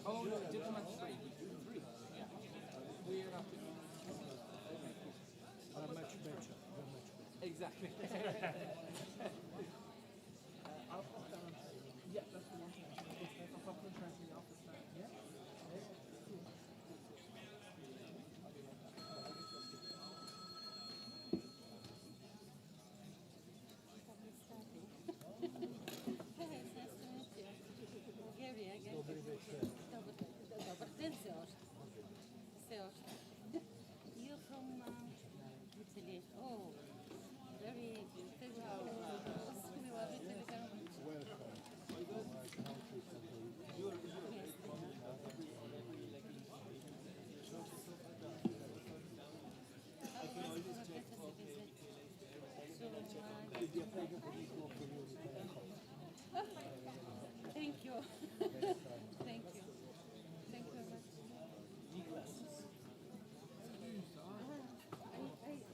Oh, no, diplomat three. Yeah. We're up to... Much better. Exactly. Yeah, that's the one thing. It's a parliamentarian office now. Yeah. You're from Italy. Oh, very Thank you. Thank you. Thank you very much.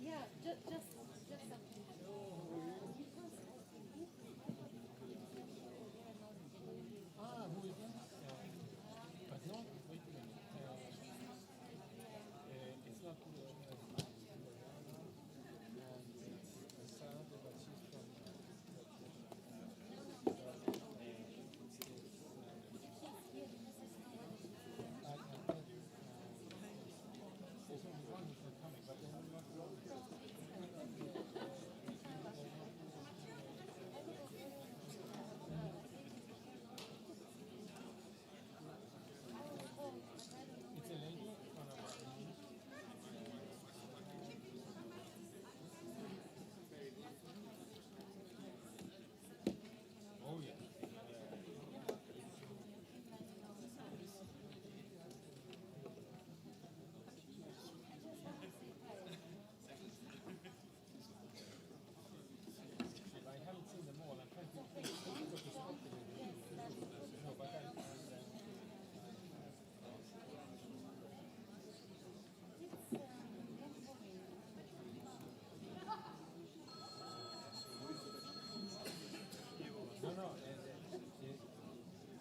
Yeah, just something. Who is that? But no, wait a minute. It's not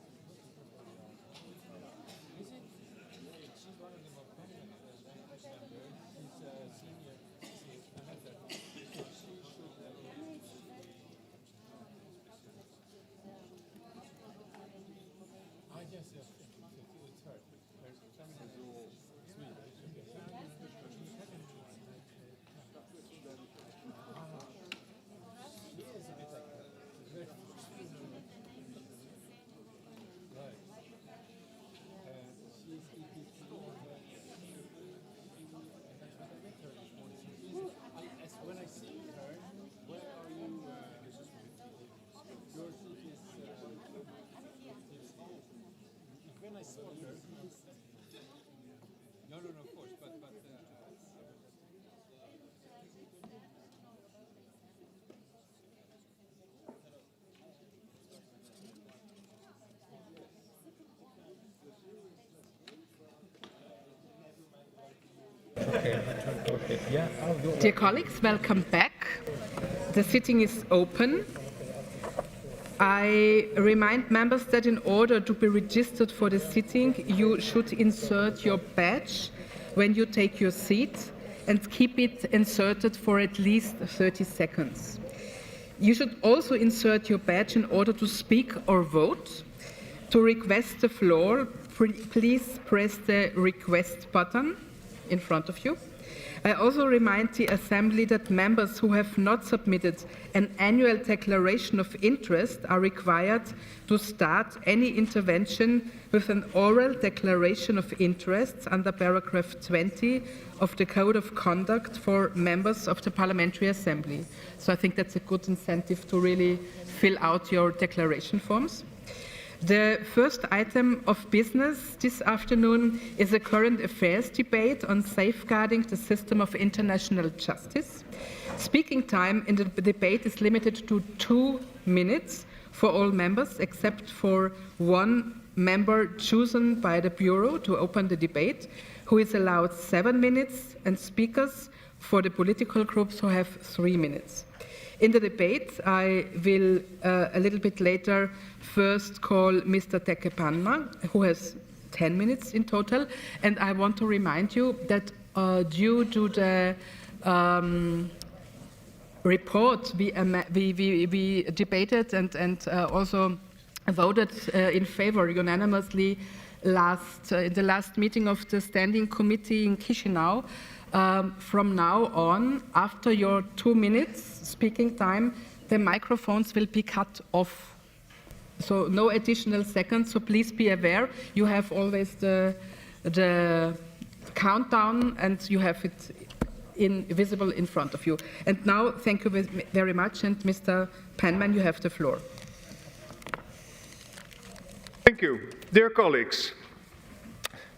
Dear colleagues, welcome back. The sitting is open. I remind members that in order to be registered for the sitting, you should insert your badge when you take your seat and keep it inserted for at least 30 seconds. You should also insert your badge in order to speak or vote. To request the floor, please press the request button in front of you. I also remind the Assembly that members who have not submitted an annual declaration of interest are required to start any intervention with an oral declaration of interests under paragraph 20 of the Code of Conduct for members of the Parliamentary Assembly. So I think that's a good incentive to really fill out your declaration forms. The first item of business this afternoon is a current affairs debate on safeguarding the system of international justice. Speaking time in the debate is limited to 2 minutes for all members, except for one member chosen by the Bureau to open the debate, who is allowed 7 minutes, and speakers for the political groups, who have 3 minutes. In the debate, I will a little bit later first call Mr. Tekepanma, who has 10 minutes in total, and I want to remind you that due to the report we debated and also voted in favor unanimously in the last meeting of the Standing Committee in Chisinau, from now on, after your 2 minutes speaking time, the microphones will be cut off. So no additional seconds, so please be aware. You have always the countdown and you have it visible in front of you. And now, thank you very much, and Mr. Penman, you have the floor. Thank you. Dear colleagues,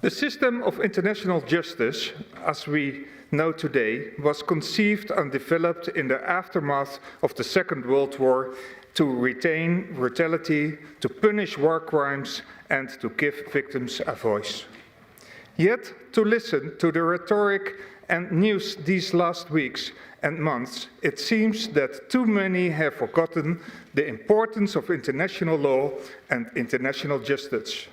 the system of international justice, as we know today, was conceived and developed in the aftermath of the Second World War to retain brutality, to punish war crimes, and to give victims a voice. Yet, to listen to the rhetoric and news these last weeks and months, it seems that too many have forgotten the importance of international law and international justice.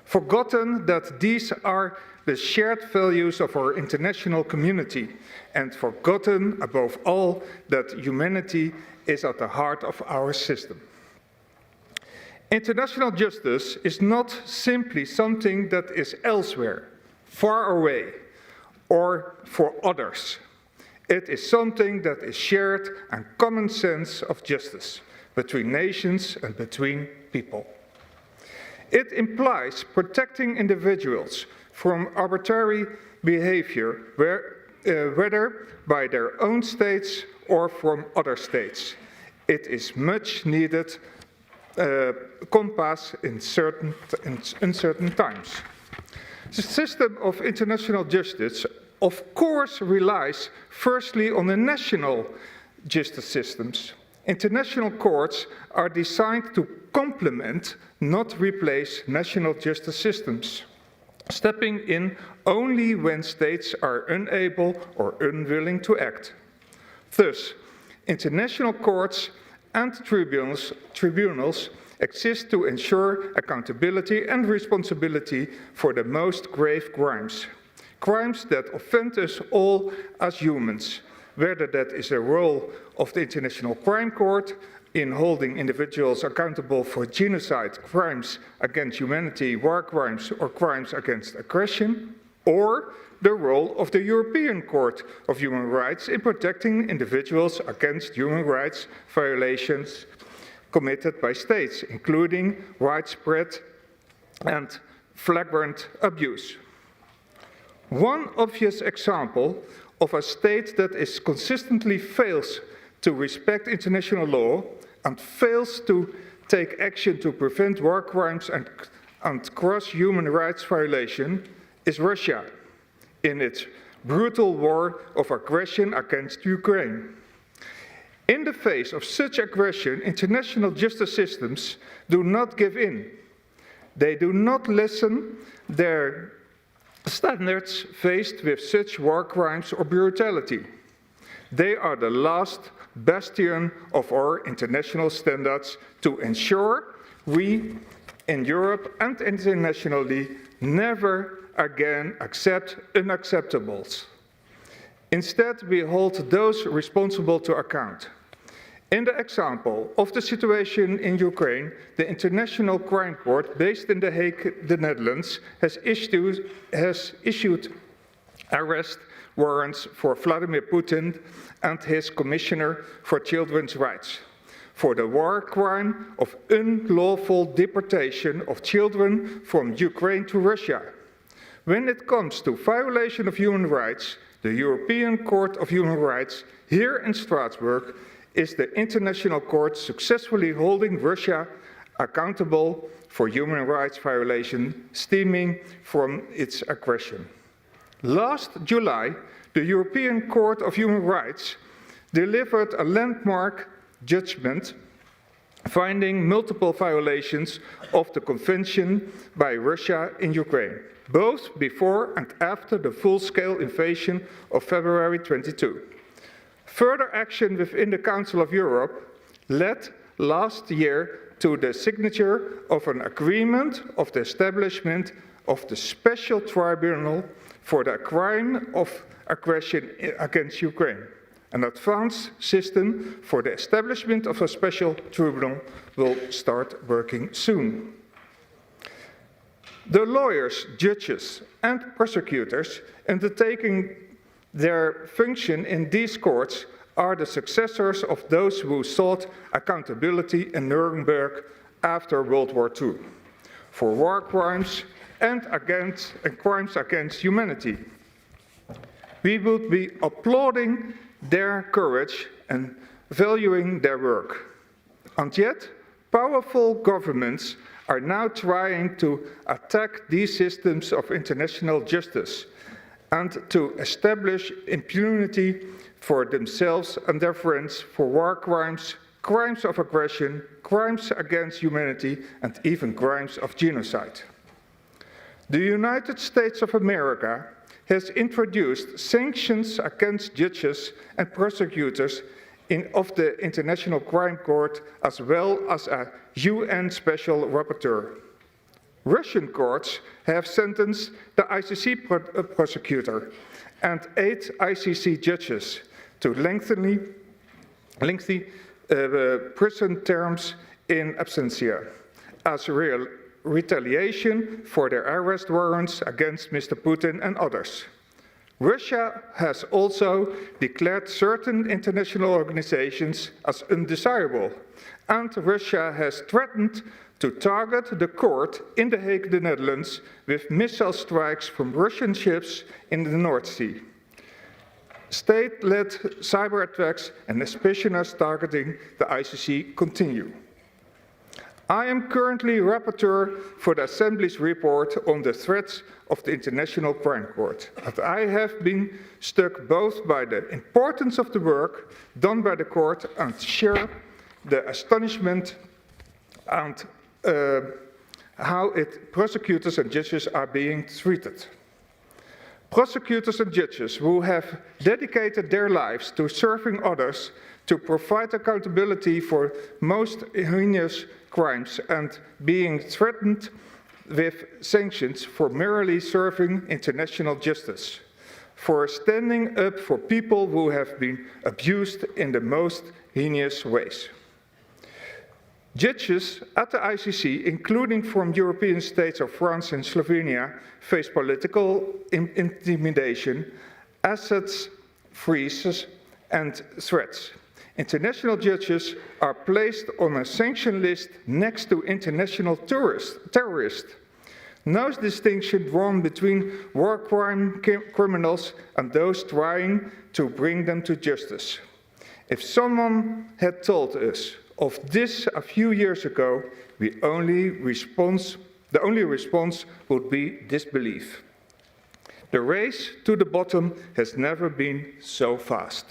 Forgotten that these are the shared values of our international community, and forgotten, above all, that humanity is at the heart of our system. International justice is not simply something that is elsewhere, far away, or for others. It is something that is shared and common sense of justice between nations and between people. It implies protecting individuals from arbitrary behavior, whether by their own states or from other states. It is much needed compass in uncertain times. The system of international justice, of course, relies firstly on the national justice systems. International courts are designed to complement, not replace, national justice systems, stepping in only when states are unable or unwilling to act. Thus, international courts and tribunals exist to ensure accountability and responsibility for the most grave crimes. Crimes that offend us all as humans, whether that is the role of the International Crime Court in holding individuals accountable for genocide, crimes against humanity, war crimes, or crimes against aggression, or the role of the European Court of Human Rights in protecting individuals against human rights violations committed by states, including widespread and flagrant abuse. One obvious example of a state that consistently fails to respect international law and fails to take action to prevent war crimes and gross human rights violation is Russia in its brutal war of aggression against Ukraine. In the face of such aggression, international justice systems do not give in. They do not lessen their standards faced with such war crimes or brutality. They are the last bastion of our international standards to ensure we in Europe and internationally never again accept unacceptables. Instead, we hold those responsible to account. In the example of the situation in Ukraine, the International Crime Court, based in The Hague, the Netherlands, has issued arrest warrants for Vladimir Putin and his Commissioner for Children's Rights for the war crime of unlawful deportation of children from Ukraine to Russia. When it comes to violation of human rights, the European Court of Human Rights here in Strasbourg is the international court successfully holding Russia accountable for human rights violations stemming from its aggression. Last July, the European Court of Human Rights delivered a landmark judgment finding multiple violations of the convention by Russia in Ukraine. both before and after the full-scale invasion of February 22. Further action within the Council of Europe led last year to the signature of an agreement of the establishment of the Special Tribunal for the crime of aggression against Ukraine. An advanced system for the establishment of a special tribunal will start working soon. The lawyers, judges, and prosecutors undertaking their function in these courts are the successors of those who sought accountability in Nuremberg after World War II for war crimes and crimes against humanity. We would be applauding their courage and valuing their work. And yet, powerful governments are now trying to attack these systems of international justice and to establish impunity for themselves and their friends for war crimes, crimes of aggression, crimes against humanity, and even crimes of genocide. The United States of America has introduced sanctions against judges and prosecutors of the International Crime Court, as well as a UN Special Rapporteur. Russian courts have sentenced the ICC prosecutor and 8 ICC judges to lengthy prison terms in absentia as retaliation for their arrest warrants against Mr. Putin and others. Russia has also declared certain international organizations as undesirable, and Russia has threatened to target the court in The Hague, the Netherlands, with missile strikes from Russian ships in the North Sea. State-led cyber attacks and espionage targeting the ICC continue. I am currently rapporteur for the Assembly's report on the threats of the International Crime Court, and I have been struck both by the importance of the work done by the court and share the astonishment and how prosecutors and judges are being treated. Prosecutors and judges who have dedicated their lives to serving others, to provide accountability for most heinous crimes and being threatened with sanctions for merely serving international justice, for standing up for people who have been abused in the most heinous ways. Judges at the ICC, including from European states of France and Slovenia, face political intimidation, assets freezes, and threats. International judges are placed on a sanction list next to international terrorists. No distinction drawn between war criminals and those trying to bring them to justice. If someone had told us of this a few years ago, the only response would be disbelief. The race to the bottom has never been so fast.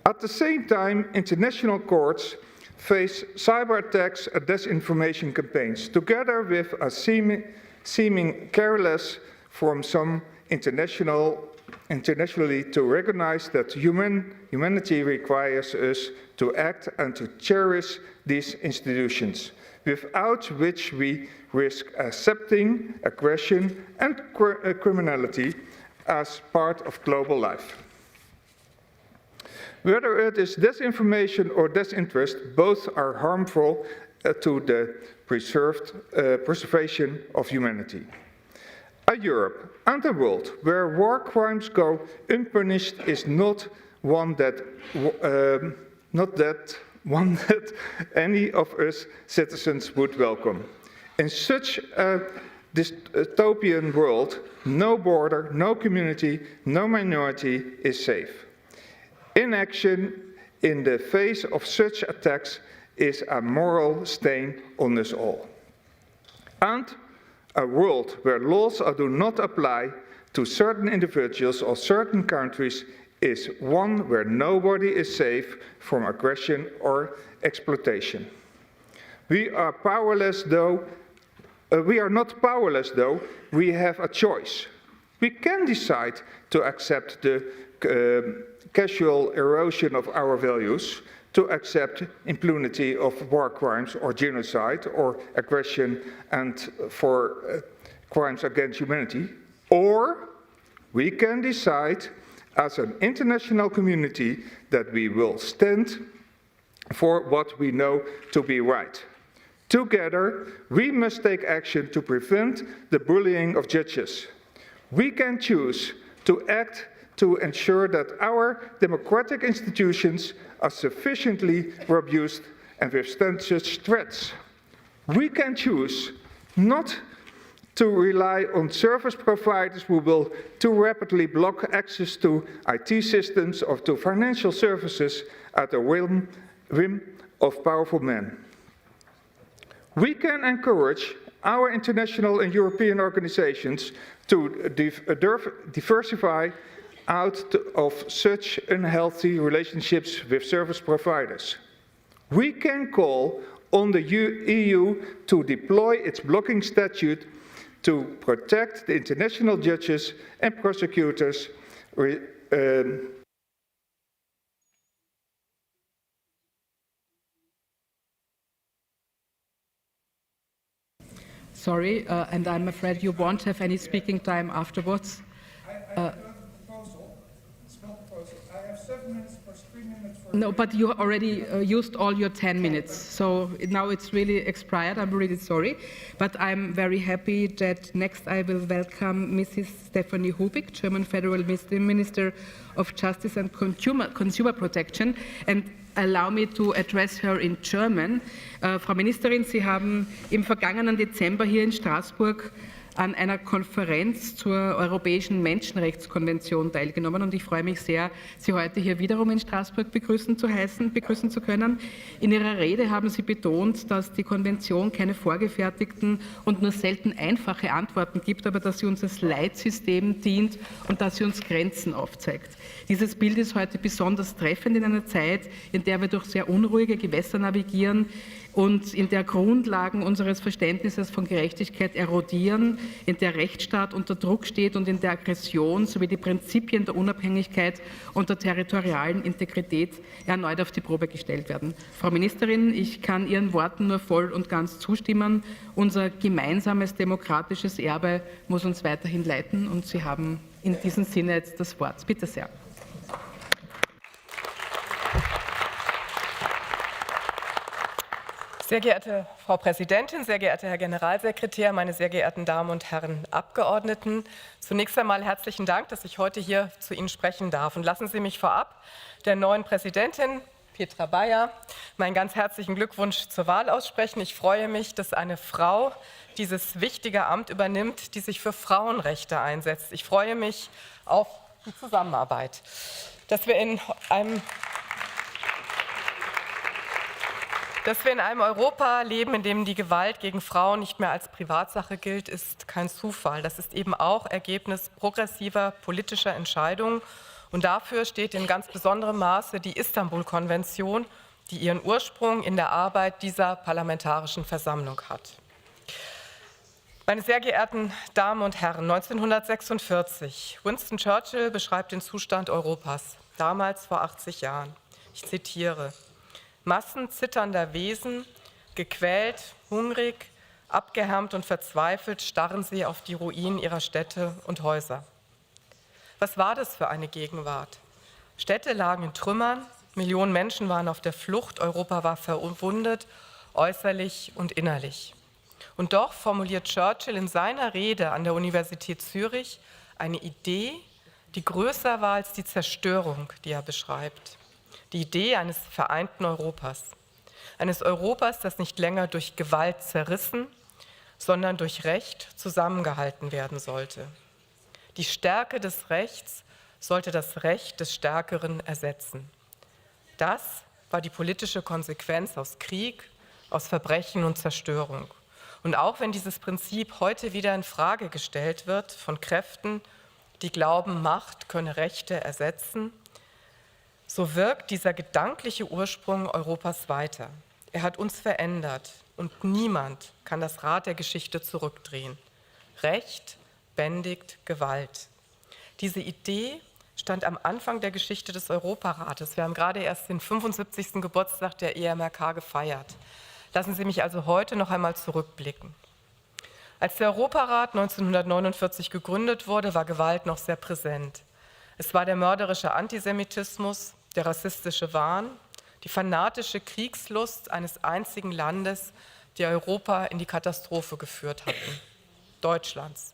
At the same time, international courts face cyber attacks and disinformation campaigns, together with a seeming careless from some internationally to recognize that humanity requires us to act and to cherish these institutions, without which we risk accepting aggression and criminality as part of global life. Whether it is disinformation or disinterest, both are harmful to the preservation of humanity. A Europe and a world where war crimes go unpunished is not one that any of us citizens would welcome. In such a dystopian world, no border, no community, no minority is safe. Inaction in the face of such attacks is a moral stain on us all. And a world where laws do not apply to certain individuals or certain countries is one where nobody is safe from aggression or exploitation. We are powerless, though, We are not powerless, though. We have a choice. We can decide to accept the casual erosion of our values, to accept impunity of war crimes or genocide or aggression and for crimes against humanity. Or we can decide as an international community that we will stand for what we know to be right. Together, we must take action to prevent the bullying of judges. We can choose to act to ensure that our democratic institutions are sufficiently robust and withstand such threats. We can choose not to rely on service providers who will too rapidly block access to IT systems or to financial services at the whim of powerful men. We can encourage our international and European organizations to diversify out of such unhealthy relationships with service providers. We can call on the EU to deploy its blocking statute to protect the international judges and prosecutors Sorry, and I'm afraid you won't have any speaking time afterwards. I have a proposal. Small proposal. I have 7 minutes plus 3 minutes for... No, but you already used all your 10 minutes, so now it's really expired. I'm really sorry. But I'm very happy that next I will welcome Mrs. Stephanie Hubig, German Federal Minister of Justice and Consumer Protection. And allow me to address her in German. Frau Ministerin, Sie haben im vergangenen Dezember hier in Straßburg an einer Konferenz zur Europäischen Menschenrechtskonvention teilgenommen und ich freue mich sehr, Sie heute hier wiederum in Straßburg begrüßen zu können. In Ihrer Rede haben Sie betont, dass die Konvention keine vorgefertigten und nur selten einfache Antworten gibt, aber dass sie uns als Leitsystem dient und dass sie uns Grenzen aufzeigt. Dieses Bild ist heute besonders treffend in einer Zeit, in der wir durch sehr unruhige Gewässer navigieren und in der Grundlagen unseres Verständnisses von Gerechtigkeit erodieren, in der Rechtsstaat unter Druck steht und in der Aggression sowie die Prinzipien der Unabhängigkeit und der territorialen Integrität erneut auf die Probe gestellt werden. Frau Ministerin, ich kann Ihren Worten nur voll und ganz zustimmen. Unser gemeinsames demokratisches Erbe muss uns weiterhin leiten und Sie haben in diesem Sinne jetzt das Wort. Bitte sehr. Sehr geehrte Frau Präsidentin, sehr geehrter Herr Generalsekretär, meine sehr geehrten Damen und Herren Abgeordneten. Zunächst einmal herzlichen Dank, dass ich heute hier zu Ihnen sprechen darf. Und lassen Sie mich vorab der neuen Präsidentin Petra Bayer meinen ganz herzlichen Glückwunsch zur Wahl aussprechen. Ich freue mich, dass eine Frau dieses wichtige Amt übernimmt, die sich für Frauenrechte einsetzt. Ich freue mich auf die Zusammenarbeit. Dass wir in einem Europa leben, in dem die Gewalt gegen Frauen nicht mehr als Privatsache gilt, ist kein Zufall. Das ist eben auch Ergebnis progressiver politischer Entscheidungen. Und dafür steht in ganz besonderem Maße die Istanbul-Konvention, die ihren Ursprung in der Arbeit dieser Parlamentarischen Versammlung hat. Meine sehr geehrten Damen und Herren, 1946, Winston Churchill beschreibt den Zustand Europas, damals vor 80 Jahren. Ich zitiere: Massen zitternder Wesen, gequält, hungrig, abgehärmt und verzweifelt starren sie auf die Ruinen ihrer Städte und Häuser. Was war das für eine Gegenwart? Städte lagen in Trümmern, Millionen Menschen waren auf der Flucht, Europa war verwundet, äußerlich und innerlich. Und doch formuliert Churchill in seiner Rede an der Universität Zürich eine Idee, die größer war als die Zerstörung, die er beschreibt. Die Idee eines vereinten Europas. Eines Europas, das nicht länger durch Gewalt zerrissen, sondern durch Recht zusammengehalten werden sollte. Die Stärke des Rechts sollte das Recht des Stärkeren ersetzen. Das war die politische Konsequenz aus Krieg, aus Verbrechen und Zerstörung. Und auch wenn dieses Prinzip heute wieder in Frage gestellt wird von Kräften, die glauben, Macht könne Rechte ersetzen, so wirkt dieser gedankliche Ursprung Europas weiter. Er hat uns verändert und niemand kann das Rad der Geschichte zurückdrehen. Recht bändigt Gewalt. Diese Idee stand am Anfang der Geschichte des Europarates. Wir haben gerade erst den 75. Geburtstag der EMRK gefeiert. Lassen Sie mich also heute noch einmal zurückblicken. Als der Europarat 1949 gegründet wurde, war Gewalt noch sehr präsent. Es war der mörderische Antisemitismus, der rassistische Wahn, die fanatische Kriegslust eines einzigen Landes, die Europa in die Katastrophe geführt hatten, Deutschlands.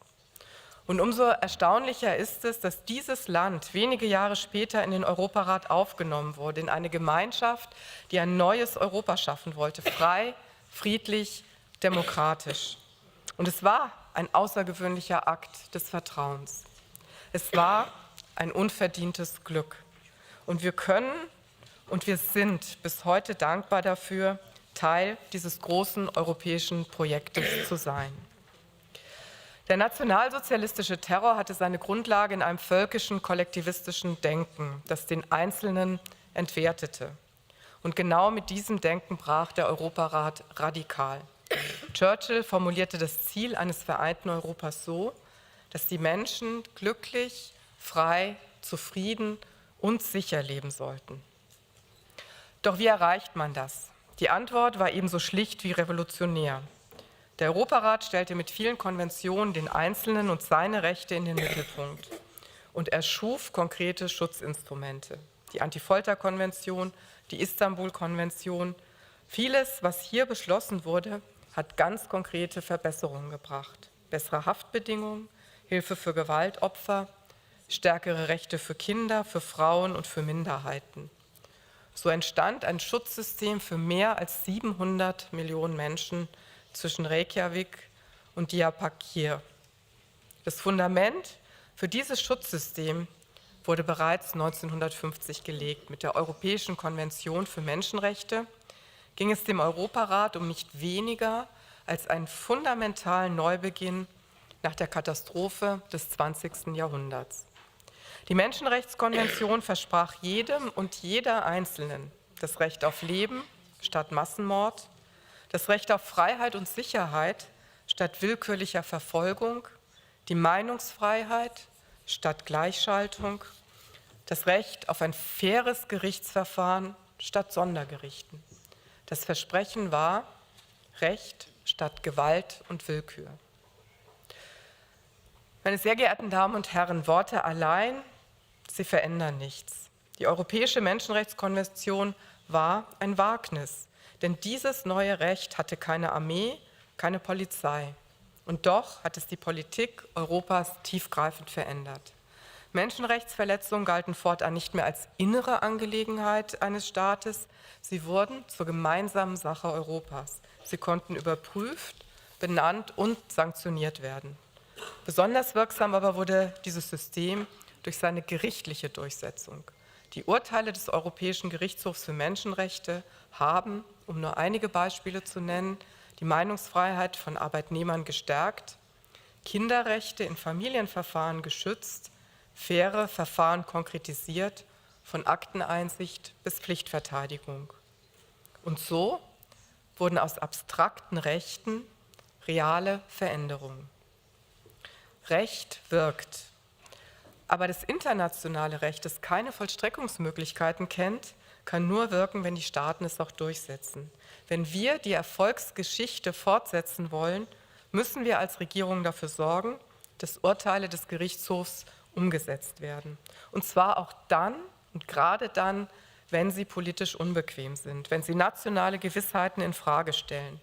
Und umso erstaunlicher ist es, dass dieses Land wenige Jahre später in den Europarat aufgenommen wurde, in eine Gemeinschaft, die ein neues Europa schaffen wollte, frei, friedlich, demokratisch. Und es war ein außergewöhnlicher Akt des Vertrauens. Es war ein unverdientes Glück. Und wir können und wir sind bis heute dankbar dafür, Teil dieses großen europäischen Projektes zu sein. Der nationalsozialistische Terror hatte seine Grundlage in einem völkischen, kollektivistischen Denken, das den Einzelnen entwertete. Und genau mit diesem Denken brach der Europarat radikal. Churchill formulierte das Ziel eines vereinten Europas so, dass die Menschen glücklich, frei, zufrieden und sicher leben sollten. Doch wie erreicht man das? Die Antwort war ebenso schlicht wie revolutionär. Der Europarat stellte mit vielen Konventionen den Einzelnen und seine Rechte in den Mittelpunkt und erschuf konkrete Schutzinstrumente. Die Anti-Folter-Konvention, die Istanbul-Konvention. Vieles, was hier beschlossen wurde, hat ganz konkrete Verbesserungen gebracht. Bessere Haftbedingungen, Hilfe für Gewaltopfer, stärkere Rechte für Kinder, für Frauen und für Minderheiten. So entstand ein Schutzsystem für mehr als 700 Millionen Menschen zwischen Reykjavik und Diyarbakir. Das Fundament für dieses Schutzsystem wurde bereits 1950 gelegt. Mit der Europäischen Konvention für Menschenrechte ging es dem Europarat um nicht weniger als einen fundamentalen Neubeginn nach der Katastrophe des 20. Jahrhunderts. Die Menschenrechtskonvention versprach jedem und jeder Einzelnen das Recht auf Leben statt Massenmord, das Recht auf Freiheit und Sicherheit statt willkürlicher Verfolgung, die Meinungsfreiheit statt Gleichschaltung, das Recht auf ein faires Gerichtsverfahren statt Sondergerichten. Das Versprechen war Recht statt Gewalt und Willkür. Meine sehr geehrten Damen und Herren, Worte allein, sie verändern nichts. Die Europäische Menschenrechtskonvention war ein Wagnis, denn dieses neue Recht hatte keine Armee, keine Polizei. Und doch hat es die Politik Europas tiefgreifend verändert. Menschenrechtsverletzungen galten fortan nicht mehr als innere Angelegenheit eines Staates, sie wurden zur gemeinsamen Sache Europas. Sie konnten überprüft, benannt und sanktioniert werden. Besonders wirksam aber wurde dieses System durch seine gerichtliche Durchsetzung. Die Urteile des Europäischen Gerichtshofs für Menschenrechte haben, um nur einige Beispiele zu nennen, die Meinungsfreiheit von Arbeitnehmern gestärkt, Kinderrechte in Familienverfahren geschützt, faire Verfahren konkretisiert, von Akteneinsicht bis Pflichtverteidigung. Und so wurden aus abstrakten Rechten reale Veränderungen. Recht wirkt. Aber das internationale Recht, das keine Vollstreckungsmöglichkeiten kennt, kann nur wirken, wenn die Staaten es auch durchsetzen. Wenn wir die Erfolgsgeschichte fortsetzen wollen, müssen wir als Regierung dafür sorgen, dass Urteile des Gerichtshofs umgesetzt werden. Und zwar auch dann und gerade dann, wenn sie politisch unbequem sind, wenn sie nationale Gewissheiten in Frage stellen.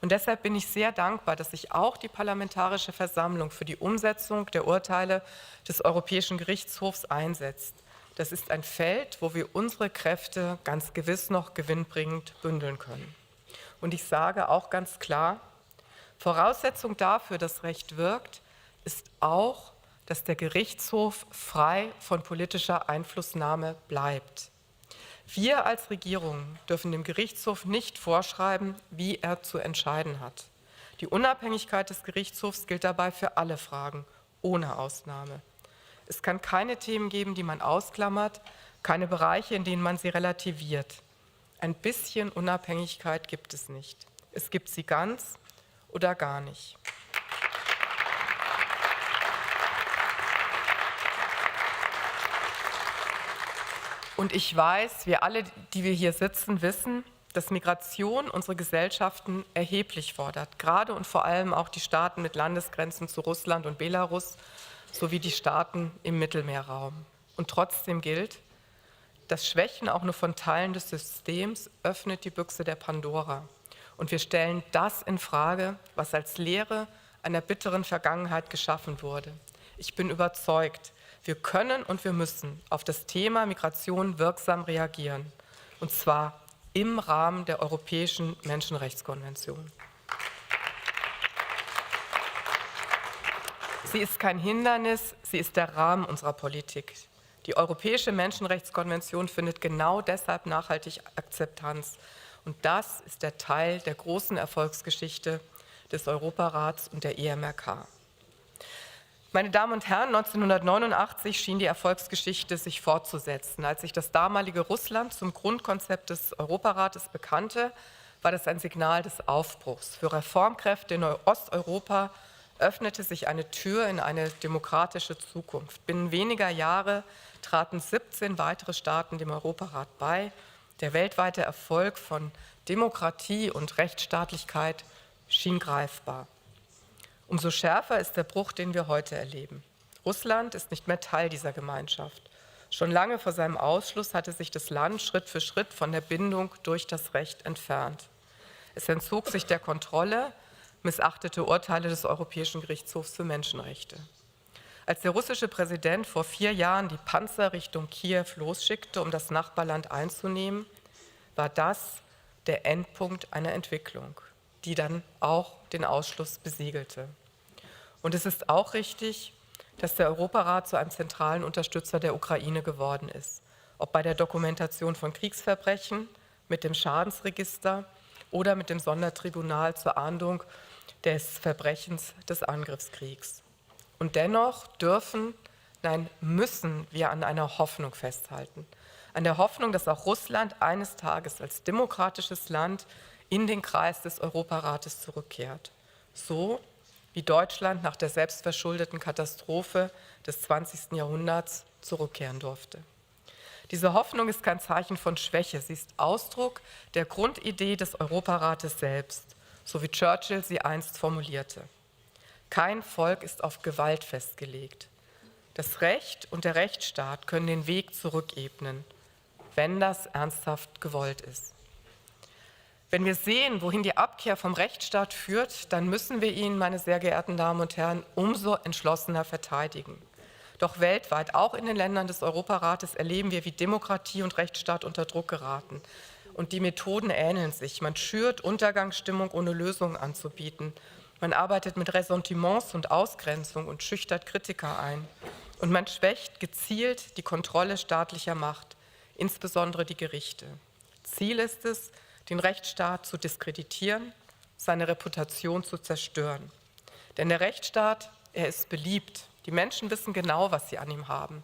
Und deshalb bin ich sehr dankbar, dass sich auch die Parlamentarische Versammlung für die Umsetzung der Urteile des Europäischen Gerichtshofs einsetzt. Das ist ein Feld, wo wir unsere Kräfte ganz gewiss noch gewinnbringend bündeln können. Und ich sage auch ganz klar, Voraussetzung dafür, dass Recht wirkt, ist auch, dass der Gerichtshof frei von politischer Einflussnahme bleibt. Wir als Regierung dürfen dem Gerichtshof nicht vorschreiben, wie er zu entscheiden hat. Die Unabhängigkeit des Gerichtshofs gilt dabei für alle Fragen, ohne Ausnahme. Es kann keine Themen geben, die man ausklammert, keine Bereiche, in denen man sie relativiert. Ein bisschen Unabhängigkeit gibt es nicht. Es gibt sie ganz oder gar nicht. Und ich weiß, wir alle, die wir hier sitzen, wissen, dass Migration unsere Gesellschaften erheblich fordert, gerade und vor allem auch die Staaten mit Landesgrenzen zu Russland und Belarus sowie die Staaten im Mittelmeerraum. Und trotzdem gilt, das Schwächen auch nur von Teilen des Systems öffnet die Büchse der Pandora. Und wir stellen das in Frage, was als Lehre einer bitteren Vergangenheit geschaffen wurde. Ich bin überzeugt, wir können und wir müssen auf das Thema Migration wirksam reagieren, und zwar im Rahmen der Europäischen Menschenrechtskonvention. Sie ist kein Hindernis, sie ist der Rahmen unserer Politik. Die Europäische Menschenrechtskonvention findet genau deshalb nachhaltig Akzeptanz. Und das ist der Teil der großen Erfolgsgeschichte des Europarats und der EMRK. Meine Damen und Herren, 1989 schien die Erfolgsgeschichte sich fortzusetzen. Als sich das damalige Russland zum Grundkonzept des Europarates bekannte, war das ein Signal des Aufbruchs. Für Reformkräfte in Osteuropa öffnete sich eine Tür in eine demokratische Zukunft. Binnen weniger Jahre traten 17 weitere Staaten dem Europarat bei. Der weltweite Erfolg von Demokratie und Rechtsstaatlichkeit schien greifbar. Umso schärfer ist der Bruch, den wir heute erleben. Russland ist nicht mehr Teil dieser Gemeinschaft. Schon lange vor seinem Ausschluss hatte sich das Land Schritt für Schritt von der Bindung durch das Recht entfernt. Es entzog sich der Kontrolle, missachtete Urteile des Europäischen Gerichtshofs für Menschenrechte. Als der russische Präsident vor 4 Jahren die Panzer Richtung Kiew losschickte, um das Nachbarland einzunehmen, war das der Endpunkt einer Entwicklung, die dann auch den Ausschluss besiegelte. Und es ist auch richtig, dass der Europarat zu einem zentralen Unterstützer der Ukraine geworden ist, ob bei der Dokumentation von Kriegsverbrechen, mit dem Schadensregister oder mit dem Sondertribunal zur Ahndung des Verbrechens des Angriffskriegs. Und dennoch müssen wir an einer Hoffnung festhalten. An der Hoffnung, dass auch Russland eines Tages als demokratisches Land in den Kreis des Europarates zurückkehrt. So wie Deutschland nach der selbstverschuldeten Katastrophe des 20. Jahrhunderts zurückkehren durfte. Diese Hoffnung ist kein Zeichen von Schwäche, sie ist Ausdruck der Grundidee des Europarates selbst, so wie Churchill sie einst formulierte. Kein Volk ist auf Gewalt festgelegt. Das Recht und der Rechtsstaat können den Weg zurückebnen, wenn das ernsthaft gewollt ist. Wenn wir sehen, wohin die Abkehr vom Rechtsstaat führt, dann müssen wir ihn, meine sehr geehrten Damen und Herren, umso entschlossener verteidigen. Doch weltweit, auch in den Ländern des Europarates, erleben wir, wie Demokratie und Rechtsstaat unter Druck geraten. Und die Methoden ähneln sich. Man schürt Untergangsstimmung, ohne Lösungen anzubieten. Man arbeitet mit Ressentiments und Ausgrenzung und schüchtert Kritiker ein. Und man schwächt gezielt die Kontrolle staatlicher Macht, insbesondere die Gerichte. Ziel ist es, den Rechtsstaat zu diskreditieren, seine Reputation zu zerstören. Denn der Rechtsstaat, er ist beliebt. Die Menschen wissen genau, was sie an ihm haben.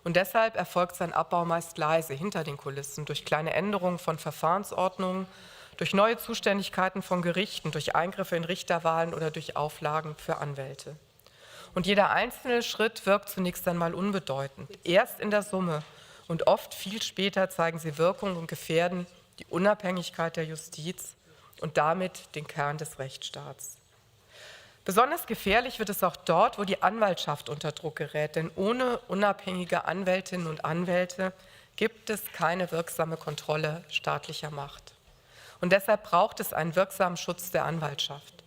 Und deshalb erfolgt sein Abbau meist leise, hinter den Kulissen, durch kleine Änderungen von Verfahrensordnungen, durch neue Zuständigkeiten von Gerichten, durch Eingriffe in Richterwahlen oder durch Auflagen für Anwälte. Und jeder einzelne Schritt wirkt zunächst einmal unbedeutend. Erst in der Summe und oft viel später zeigen sie Wirkung und gefährden die Unabhängigkeit der Justiz und damit den Kern des Rechtsstaats. Besonders gefährlich wird es auch dort, wo die Anwaltschaft unter Druck gerät, denn ohne unabhängige Anwältinnen und Anwälte gibt es keine wirksame Kontrolle staatlicher Macht. Und deshalb braucht es einen wirksamen Schutz der Anwaltschaft.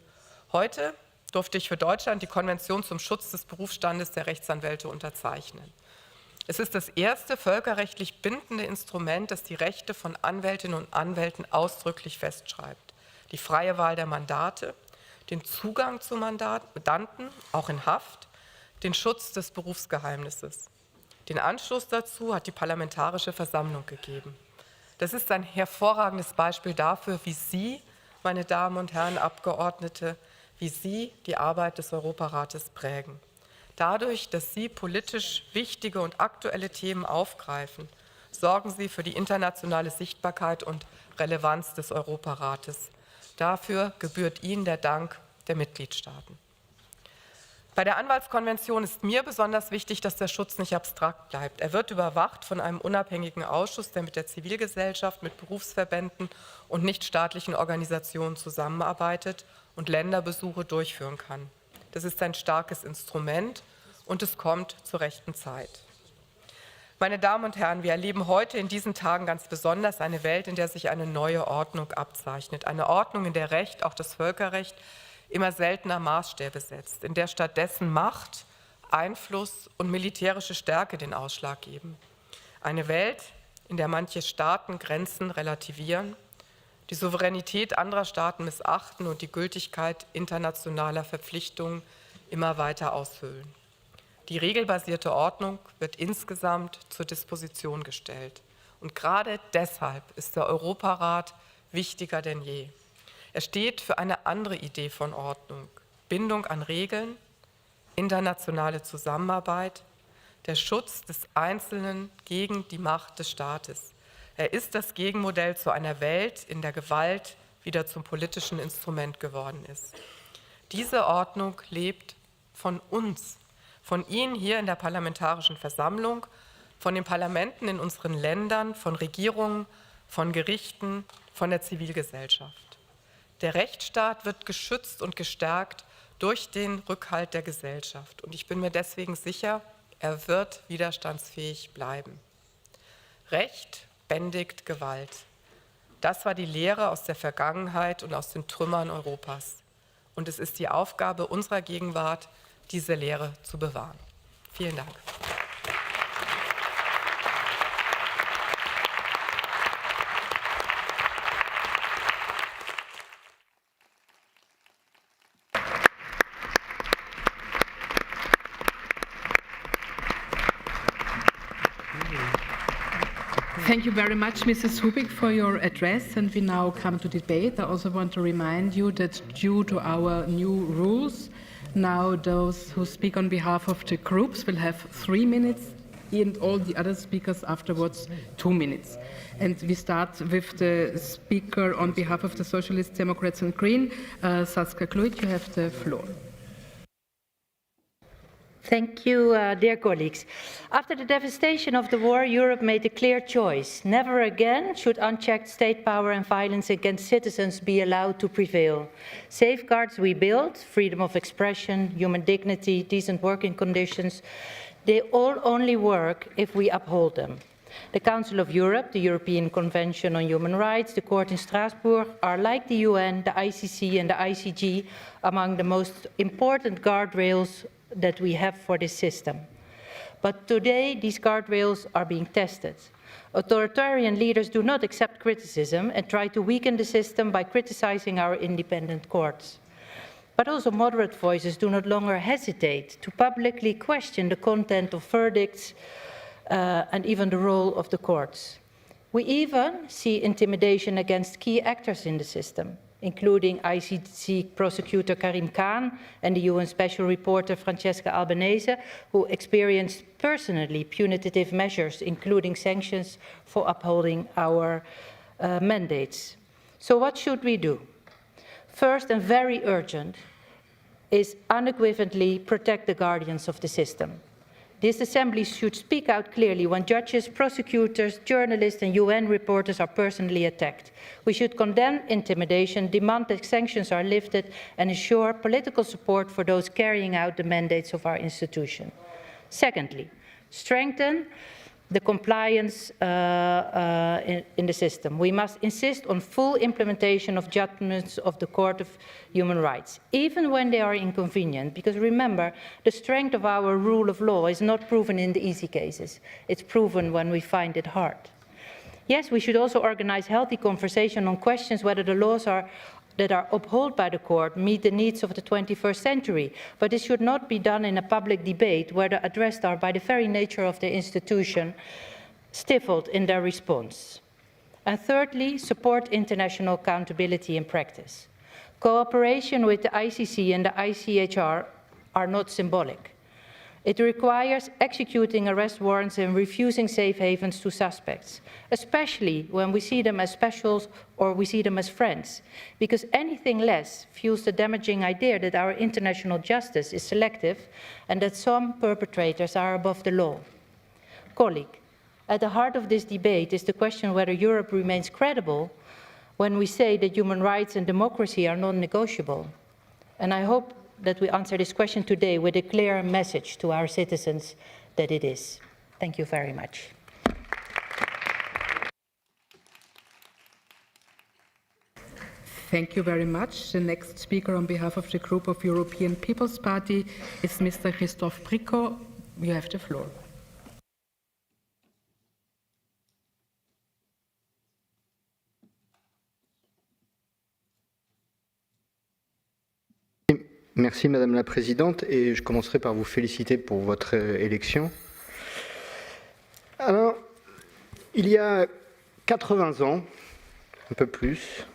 Heute durfte ich für Deutschland die Konvention zum Schutz des Berufsstandes der Rechtsanwälte unterzeichnen. Es ist das erste völkerrechtlich bindende Instrument, das die Rechte von Anwältinnen und Anwälten ausdrücklich festschreibt. Die freie Wahl der Mandate, den Zugang zu Mandanten, auch in Haft, den Schutz des Berufsgeheimnisses. Den Anstoß dazu hat die Parlamentarische Versammlung gegeben. Das ist ein hervorragendes Beispiel dafür, wie Sie, meine Damen und Herren Abgeordnete, wie Sie die Arbeit des Europarates prägen. Dadurch, dass Sie politisch wichtige und aktuelle Themen aufgreifen, sorgen Sie für die internationale Sichtbarkeit und Relevanz des Europarates. Dafür gebührt Ihnen der Dank der Mitgliedstaaten. Bei der Anwaltskonvention ist mir besonders wichtig, dass der Schutz nicht abstrakt bleibt. Er wird überwacht von einem unabhängigen Ausschuss, der mit der Zivilgesellschaft, mit Berufsverbänden und nichtstaatlichen Organisationen zusammenarbeitet und Länderbesuche durchführen kann. Das ist ein starkes Instrument und es kommt zur rechten Zeit. Meine Damen und Herren, wir erleben heute in diesen Tagen ganz besonders eine Welt, in der sich eine neue Ordnung abzeichnet. Eine Ordnung, in der Recht, auch das Völkerrecht, immer seltener Maßstäbe setzt, in der stattdessen Macht, Einfluss und militärische Stärke den Ausschlag geben. Eine Welt, in der manche Staaten Grenzen relativieren, die Souveränität anderer Staaten missachten und die Gültigkeit internationaler Verpflichtungen immer weiter aushöhlen. Die regelbasierte Ordnung wird insgesamt zur Disposition gestellt. Und gerade deshalb ist der Europarat wichtiger denn je. Er steht für eine andere Idee von Ordnung, Bindung an Regeln, internationale Zusammenarbeit, der Schutz des Einzelnen gegen die Macht des Staates. Er ist das Gegenmodell zu einer Welt, in der Gewalt wieder zum politischen Instrument geworden ist. Diese Ordnung lebt von uns, von Ihnen hier in der Parlamentarischen Versammlung, von den Parlamenten in unseren Ländern, von Regierungen, von Gerichten, von der Zivilgesellschaft. Der Rechtsstaat wird geschützt und gestärkt durch den Rückhalt der Gesellschaft. Und ich bin mir deswegen sicher, er wird widerstandsfähig bleiben. Recht bändigt Gewalt. Das war die Lehre aus der Vergangenheit und aus den Trümmern Europas. Und es ist die Aufgabe unserer Gegenwart, diese Lehre zu bewahren. Vielen Dank. Thank you very much, Mrs. Hubig, for your address, and we now come to debate. I also want to remind you that due to our new rules, now those who speak on behalf of the groups will have 3 minutes, and all the other speakers afterwards 2 minutes. And we start with the speaker on behalf of the Socialists, Democrats and Green, Saskia Kluit. You have the floor. Thank you, dear colleagues. After the devastation of the war, Europe made a clear choice. Never again should unchecked state power and violence against citizens be allowed to prevail. Safeguards we built, freedom of expression, human dignity, decent working conditions, they all only work if we uphold them. The Council of Europe, the European Convention on Human Rights, the Court in Strasbourg are, like the UN, the ICC and the ICG, among the most important guardrails that we have for this system. But today, these guardrails are being tested. Authoritarian leaders do not accept criticism and try to weaken the system by criticizing our independent courts. But also moderate voices do not longer hesitate to publicly question the content of verdicts and even the role of the courts. We even see intimidation against key actors in the system, including ICC prosecutor Karim Khan and the UN Special Reporter Francesca Albanese, who experienced personally punitive measures, including sanctions for upholding our mandates. So what should we do? First, and very urgent, is unequivocally protect the guardians of the system. This assembly should speak out clearly when judges, prosecutors, journalists and UN reporters are personally attacked. We should condemn intimidation, demand that sanctions are lifted and ensure political support for those carrying out the mandates of our institution. Secondly, strengthen the compliance in the system. We must insist on full implementation of judgments of the Court of Human Rights, even when they are inconvenient, because remember, the strength of our rule of law is not proven in the easy cases. It's proven when we find it hard. Yes, we should also organize healthy conversation on questions whether the laws that are upheld by the court meet the needs of the 21st century, but this should not be done in a public debate where the addressed are, by the very nature of the institution, stifled in their response. And thirdly, support international accountability in practice. Cooperation with the ICC and the ICHR are not symbolic. It requires executing arrest warrants and refusing safe havens to suspects, especially when we see them as specials or we see them as friends, because anything less fuels the damaging idea that our international justice is selective and that some perpetrators are above the law. Colleague, at the heart of this debate is the question whether Europe remains credible when we say that human rights and democracy are non-negotiable. And I hope that we answer this question today with a clear message to our citizens that it is. Thank you very much. Thank you very much. The next speaker on behalf of the group of European People's Party is Mr. Christophe Bricot. You have the floor. Merci Madame la Présidente, et je commencerai par vous féliciter pour votre élection. Alors, il y a 80 ans, un peu plus,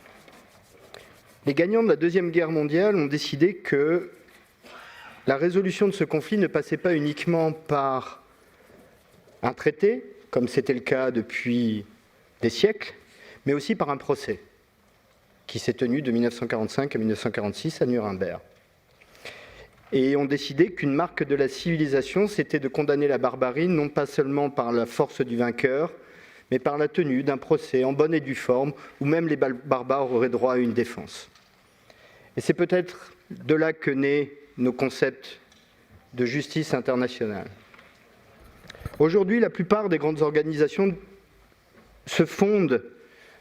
les gagnants de la Deuxième Guerre mondiale ont décidé que la résolution de ce conflit ne passait pas uniquement par un traité, comme c'était le cas depuis des siècles, mais aussi par un procès, qui s'est tenu de 1945 à 1946 à Nuremberg. Et ont décidé qu'une marque de la civilisation, c'était de condamner la barbarie, non pas seulement par la force du vainqueur, mais par la tenue d'un procès en bonne et due forme, où même les barbares auraient droit à une défense. Et c'est peut-être de là que naissent nos concepts de justice internationale. Aujourd'hui, la plupart des grandes organisations se fondent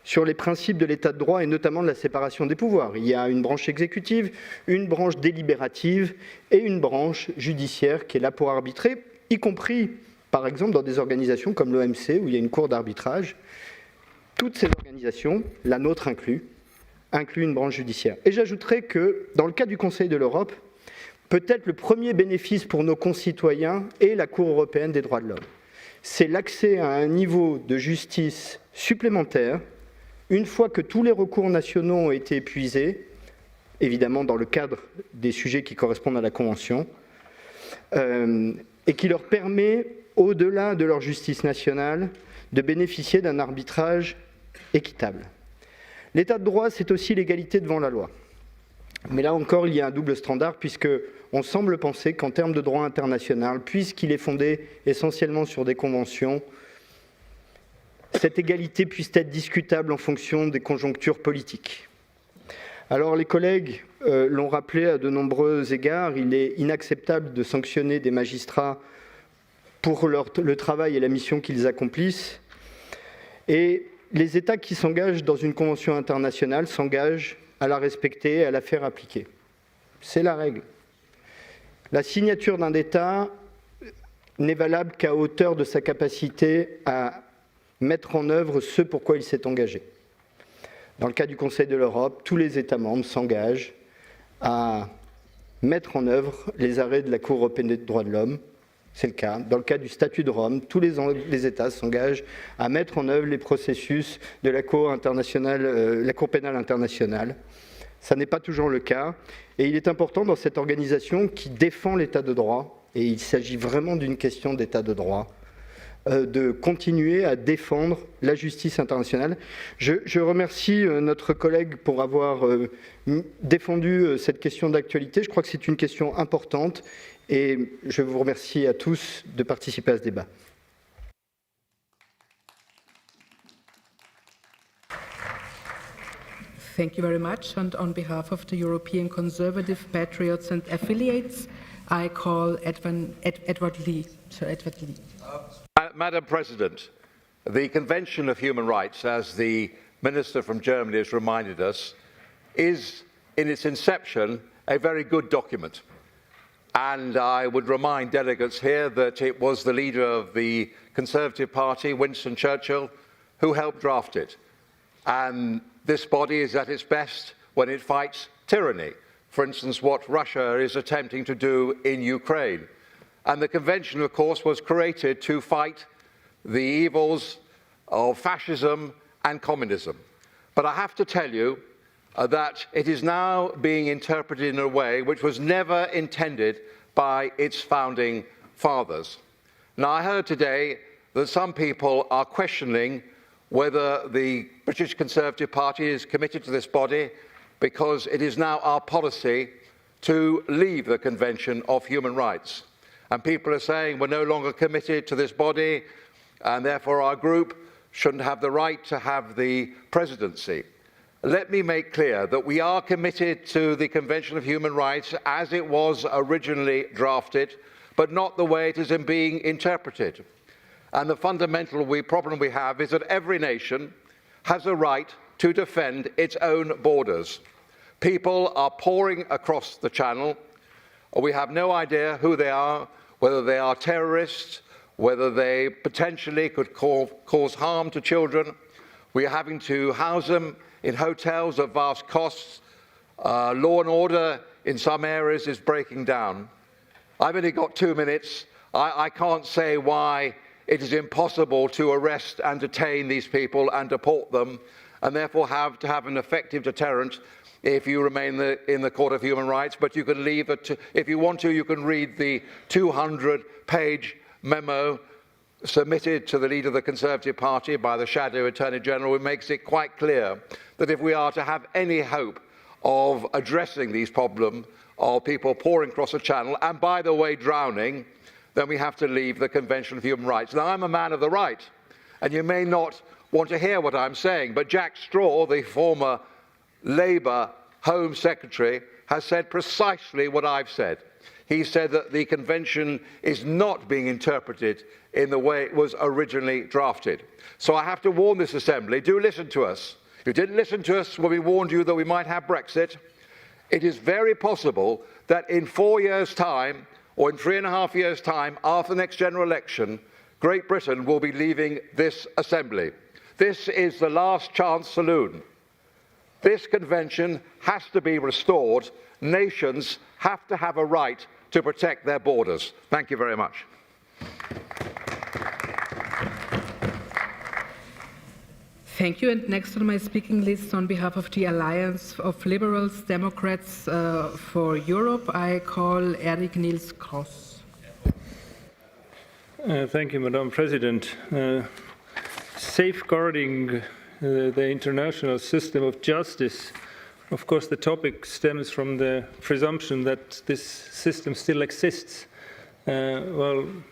sur les principes de l'état de droit et notamment de la séparation des pouvoirs. Il y a une branche exécutive, une branche délibérative et une branche judiciaire qui est là pour arbitrer, y compris, par exemple, dans des organisations comme l'OMC où il y a une cour d'arbitrage. Toutes ces organisations, la nôtre inclue une branche judiciaire. Et j'ajouterai que, dans le cas du Conseil de l'Europe, peut-être le premier bénéfice pour nos concitoyens est la Cour européenne des droits de l'homme. C'est l'accès à un niveau de justice supplémentaire une fois que tous les recours nationaux ont été épuisés, évidemment dans le cadre des sujets qui correspondent à la Convention, et qui leur permet, au-delà de leur justice nationale, de bénéficier d'un arbitrage équitable. L'état de droit, c'est aussi l'égalité devant la loi. Mais là encore, il y a un double standard, puisqu'on semble penser qu'en termes de droit international, puisqu'il est fondé essentiellement sur des conventions, cette égalité puisse être discutable en fonction des conjonctures politiques. Alors les collègues l'ont rappelé à de nombreux égards, il est inacceptable de sanctionner des magistrats pour le travail et la mission qu'ils accomplissent. Et les États qui s'engagent dans une convention internationale s'engagent à la respecter et à la faire appliquer. C'est la règle. La signature d'un État n'est valable qu'à hauteur de sa capacité à mettre en œuvre ce pourquoi il s'est engagé. Dans le cas du Conseil de l'Europe, tous les États membres s'engagent à mettre en œuvre les arrêts de la Cour européenne des droits de l'homme. C'est le cas. Dans le cas du statut de Rome, tous les États s'engagent à mettre en œuvre les processus de la Cour internationale, la Cour pénale internationale. Ça n'est pas toujours le cas. Et il est important dans cette organisation qui défend l'état de droit, et il s'agit vraiment d'une question d'état de droit, de continuer à défendre la justice internationale. Je remercie notre collègue pour avoir défendu cette question d'actualité. Je crois que c'est une question importante et je vous remercie à tous de participer à ce débat. Thank you very much. And on behalf of the European Conservative Patriots and Affiliates, I call Edward Lee. Sir Edward Lee. Madam President, the Convention of Human Rights, as the Minister from Germany has reminded us, is in its inception a very good document. And I would remind delegates here that it was the leader of the Conservative Party, Winston Churchill, who helped draft it. And this body is at its best when it fights tyranny, for instance, what Russia is attempting to do in Ukraine. And the convention, of course, was created to fight the evils of fascism and communism. But I have to tell you that it is now being interpreted in a way which was never intended by its founding fathers. Now, I heard today that some people are questioning whether the British Conservative Party is committed to this body because it is now our policy to leave the Convention of Human Rights. And people are saying we're no longer committed to this body and therefore our group shouldn't have the right to have the presidency. Let me make clear that we are committed to the Convention of Human Rights as it was originally drafted, but not the way it is being interpreted. And the fundamental problem we have is that every nation has a right to defend its own borders. People are pouring across the channel. We have no idea who they are, whether they are terrorists, whether they potentially could cause harm to children. We are having to house them in hotels at vast costs. Law and order in some areas is breaking down. I've only got 2 minutes. I can't say why it is impossible to arrest and detain these people and deport them, and therefore have to have an effective deterrent if you remain in the Court of Human Rights. But you can leave it, if you want to, you can read the 200-page memo submitted to the leader of the Conservative Party by the Shadow Attorney General, who makes it quite clear that if we are to have any hope of addressing these problems of people pouring across the channel, and by the way drowning, then we have to leave the Convention of Human Rights. Now, I'm a man of the right, and you may not want to hear what I'm saying, but Jack Straw, the former Labour Home Secretary, has said precisely what I've said. He said that the Convention is not being interpreted in the way it was originally drafted. So I have to warn this Assembly, do listen to us. You didn't listen to us when we warned you that we might have Brexit. It is very possible that in 4 years' time, or in 3.5 years' time, after the next general election, Great Britain will be leaving this Assembly. This is the last chance saloon. This convention has to be restored. Nations have to have a right to protect their borders. Thank you very much. Thank you. And next on my speaking list, on behalf of the Alliance of Liberals, Democrats for Europe, I call Erik Niels Cross. Thank you, Madam President. Safeguarding the international system of justice, of course, the topic stems from the presumption that this system still exists. And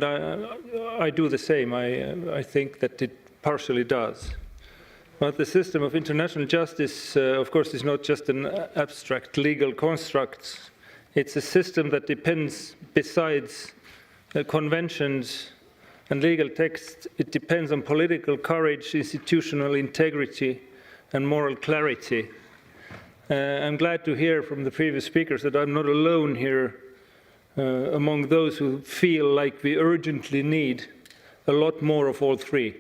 I do the same. I think that it partially does. But the system of international justice, of course, is not just an abstract legal construct. It's a system that depends, besides conventions and legal texts, it depends on political courage, institutional integrity, and moral clarity. I'm glad to hear from the previous speakers that I'm not alone here among those who feel like we urgently need a lot more of all three.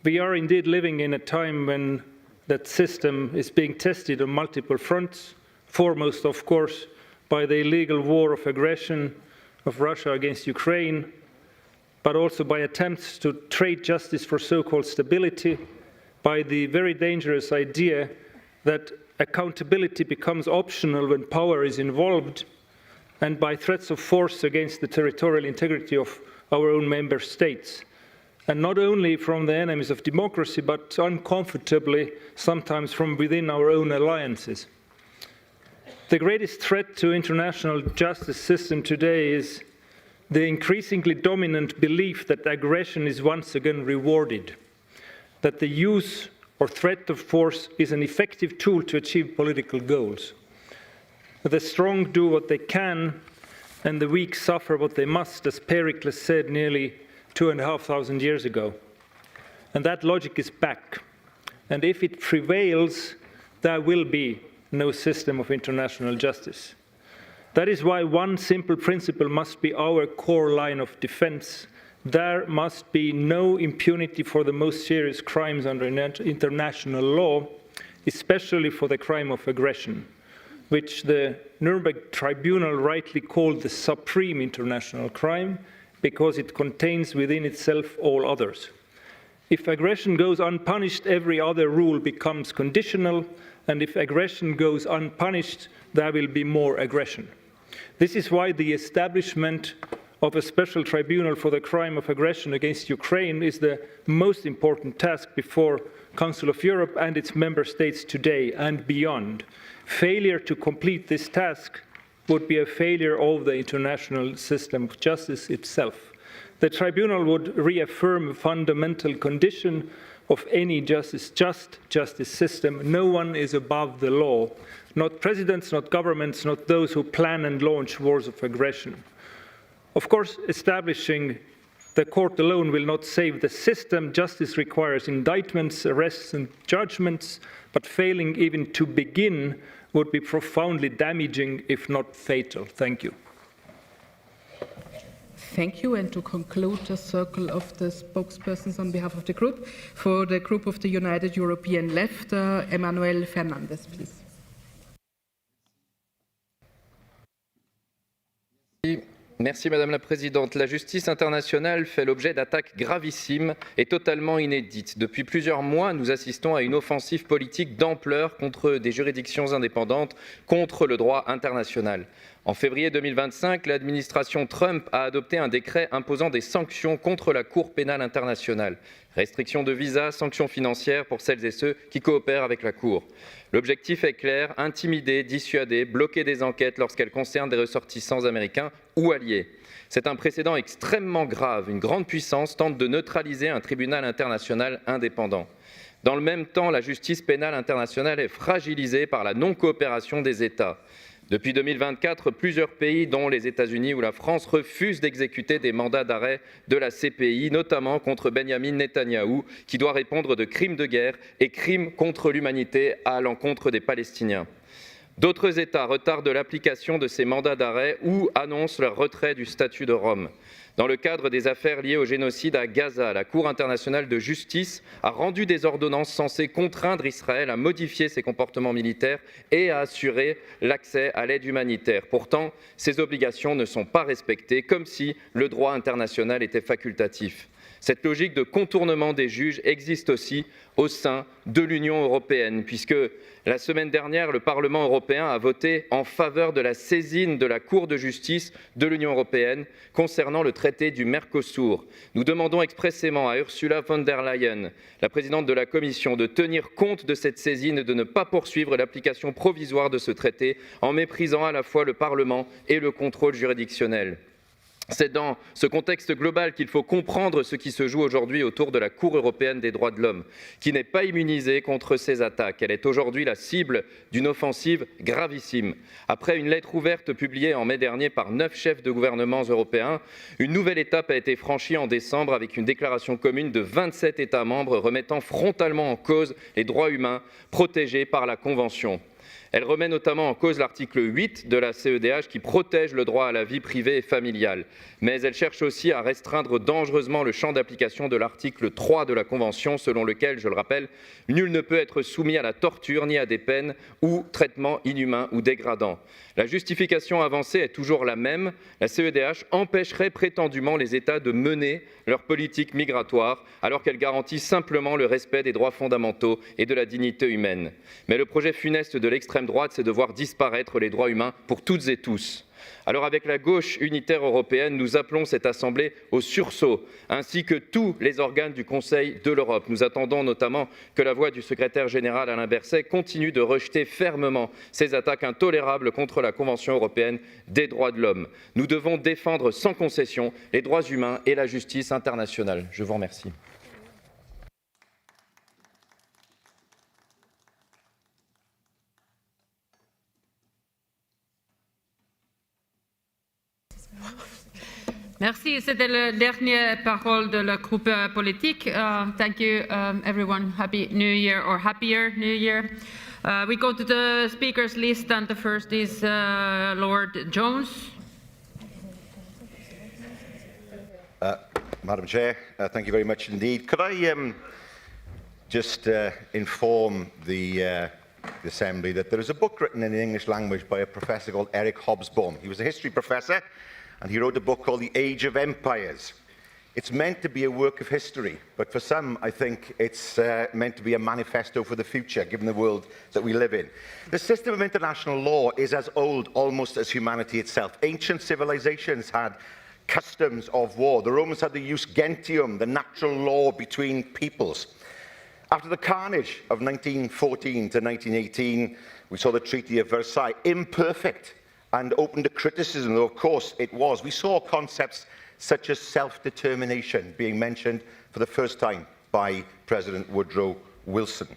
We are indeed living in a time when that system is being tested on multiple fronts, foremost, of course, by the illegal war of aggression of Russia against Ukraine, but also by attempts to trade justice for so-called stability, by the very dangerous idea that accountability becomes optional when power is involved, and by threats of force against the territorial integrity of our own member states. And not only from the enemies of democracy, but uncomfortably, sometimes from within our own alliances. The greatest threat to international justice system today is the increasingly dominant belief that aggression is once again rewarded, that the use or threat of force is an effective tool to achieve political goals. The strong do what they can, and the weak suffer what they must, as Pericles said nearly 2,500 years ago. And that logic is back. And if it prevails, there will be no system of international justice. That is why one simple principle must be our core line of defense. There must be no impunity for the most serious crimes under international law, especially for the crime of aggression, which the Nuremberg Tribunal rightly called the supreme international crime, because it contains within itself all others. If aggression goes unpunished, every other rule becomes conditional, and if aggression goes unpunished, there will be more aggression. This is why the establishment of a special tribunal for the crime of aggression against Ukraine is the most important task before Council of Europe and its member states today and beyond. Failure to complete this task would be a failure of the international system of justice itself. The tribunal would reaffirm a fundamental condition of any just justice system. No one is above the law, not presidents, not governments, not those who plan and launch wars of aggression. Of course, establishing the court alone will not save the system. Justice requires indictments, arrests, and judgments, but failing even to begin would be profoundly damaging, if not fatal. Thank you. Thank you. And to conclude the circle of the spokespersons on behalf of the group, for the group of the United European Left, Emmanuel Fernandez, please. Merci Madame la Présidente. La justice internationale fait l'objet d'attaques gravissimes et totalement inédites. Depuis plusieurs mois, nous assistons à une offensive politique d'ampleur contre des juridictions indépendantes, contre le droit international. En février 2025, l'administration Trump a adopté un décret imposant des sanctions contre la Cour pénale internationale. Restrictions de visa, sanctions financières pour celles et ceux qui coopèrent avec la Cour. L'objectif est clair, intimider, dissuader, bloquer des enquêtes lorsqu'elles concernent des ressortissants américains ou alliés. C'est un précédent extrêmement grave. Une grande puissance tente de neutraliser un tribunal international indépendant. Dans le même temps, la justice pénale internationale est fragilisée par la non-coopération des États. Depuis 2024, plusieurs pays, dont les États-Unis ou la France, refusent d'exécuter des mandats d'arrêt de la CPI, notamment contre Benyamin Netanyahou, qui doit répondre de crimes de guerre et crimes contre l'humanité à l'encontre des Palestiniens. D'autres États retardent l'application de ces mandats d'arrêt ou annoncent leur retrait du statut de Rome. Dans le cadre des affaires liées au génocide à Gaza, la Cour internationale de justice a rendu des ordonnances censées contraindre Israël à modifier ses comportements militaires et à assurer l'accès à l'aide humanitaire. Pourtant, ces obligations ne sont pas respectées, comme si le droit international était facultatif. Cette logique de contournement des juges existe aussi au sein de l'Union européenne, puisque la semaine dernière, le Parlement européen a voté en faveur de la saisine de la Cour de justice de l'Union européenne concernant le traité du Mercosur. Nous demandons expressément à Ursula von der Leyen, la présidente de la Commission, de tenir compte de cette saisine et de ne pas poursuivre l'application provisoire de ce traité en méprisant à la fois le Parlement et le contrôle juridictionnel. C'est dans ce contexte global qu'il faut comprendre ce qui se joue aujourd'hui autour de la Cour européenne des droits de l'homme, qui n'est pas immunisée contre ces attaques. Elle est aujourd'hui la cible d'une offensive gravissime. Après une lettre ouverte publiée en mai dernier par 9 chefs de gouvernements européens, une nouvelle étape a été franchie en décembre avec une déclaration commune de 27 États membres remettant frontalement en cause les droits humains protégés par la Convention. Elle remet notamment en cause l'article 8 de la CEDH qui protège le droit à la vie privée et familiale. Mais elle cherche aussi à restreindre dangereusement le champ d'application de l'article 3 de la Convention, selon lequel, je le rappelle, nul ne peut être soumis à la torture ni à des peines ou traitements inhumains ou dégradants. La justification avancée est toujours la même. La CEDH empêcherait prétendument les États de mener leur politique migratoire, alors qu'elle garantit simplement le respect des droits fondamentaux et de la dignité humaine. Mais le projet funeste de l'extrême droite, c'est de voir disparaître les droits humains pour toutes et tous. Alors avec la gauche unitaire européenne, nous appelons cette Assemblée au sursaut, ainsi que tous les organes du Conseil de l'Europe. Nous attendons notamment que la voix du secrétaire général Alain Berset continue de rejeter fermement ces attaques intolérables contre la Convention européenne des droits de l'homme. Nous devons défendre sans concession les droits humains et la justice internationale. Je vous remercie. Merci. C'était la dernière parole de la groupe politique. Thank you, everyone. Happy New Year or happier New Year. We go to the speakers list, and the first is Lord Jones. Madam Chair, thank you very much indeed. Could I just inform the Assembly that there is a book written in the English language by a professor called Eric Hobsbawm. He was a history professor, and he wrote a book called The Age of Empires. It's meant to be a work of history, but for some, I think it's meant to be a manifesto for the future, given the world that we live in. The system of international law is as old almost as humanity itself. Ancient civilizations had customs of war. The Romans had the jus gentium, the natural law between peoples. After the carnage of 1914 to 1918, we saw the Treaty of Versailles, imperfect and open to criticism, though of course it was. We saw concepts such as self-determination being mentioned for the first time by President Woodrow Wilson.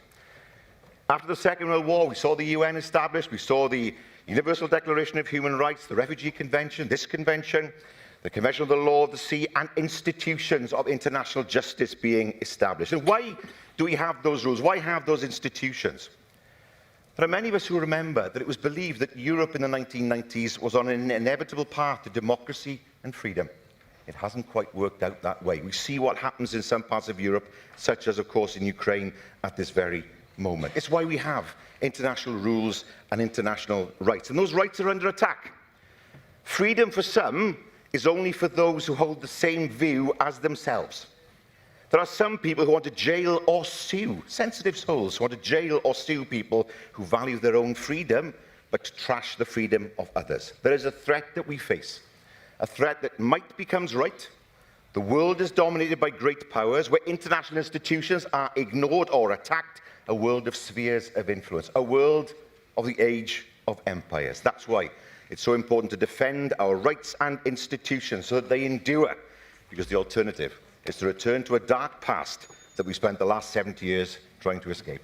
After the Second World War, we saw the UN established, we saw the Universal Declaration of Human Rights, the Refugee Convention, this convention, the Convention of the Law of the Sea, and institutions of international justice being established. And why do we have those rules? Why have those institutions? There are many of us who remember that it was believed that Europe in the 1990s was on an inevitable path to democracy and freedom. It hasn't quite worked out that way. We see what happens in some parts of Europe, such as, of course, in Ukraine at this very moment. It's why we have international rules and international rights, and those rights are under attack. Freedom for some is only for those who hold the same view as themselves. There are some people who want to jail or sue, sensitive souls who want to jail or sue people who value their own freedom, but trash the freedom of others. There is a threat that we face. A threat that might becomes right. The world is dominated by great powers, where international institutions are ignored or attacked, a world of spheres of influence, a world of the age of empires. That's why it's so important to defend our rights and institutions so that they endure, because the alternative is to return to a dark past that we spent the last 70 years trying to escape.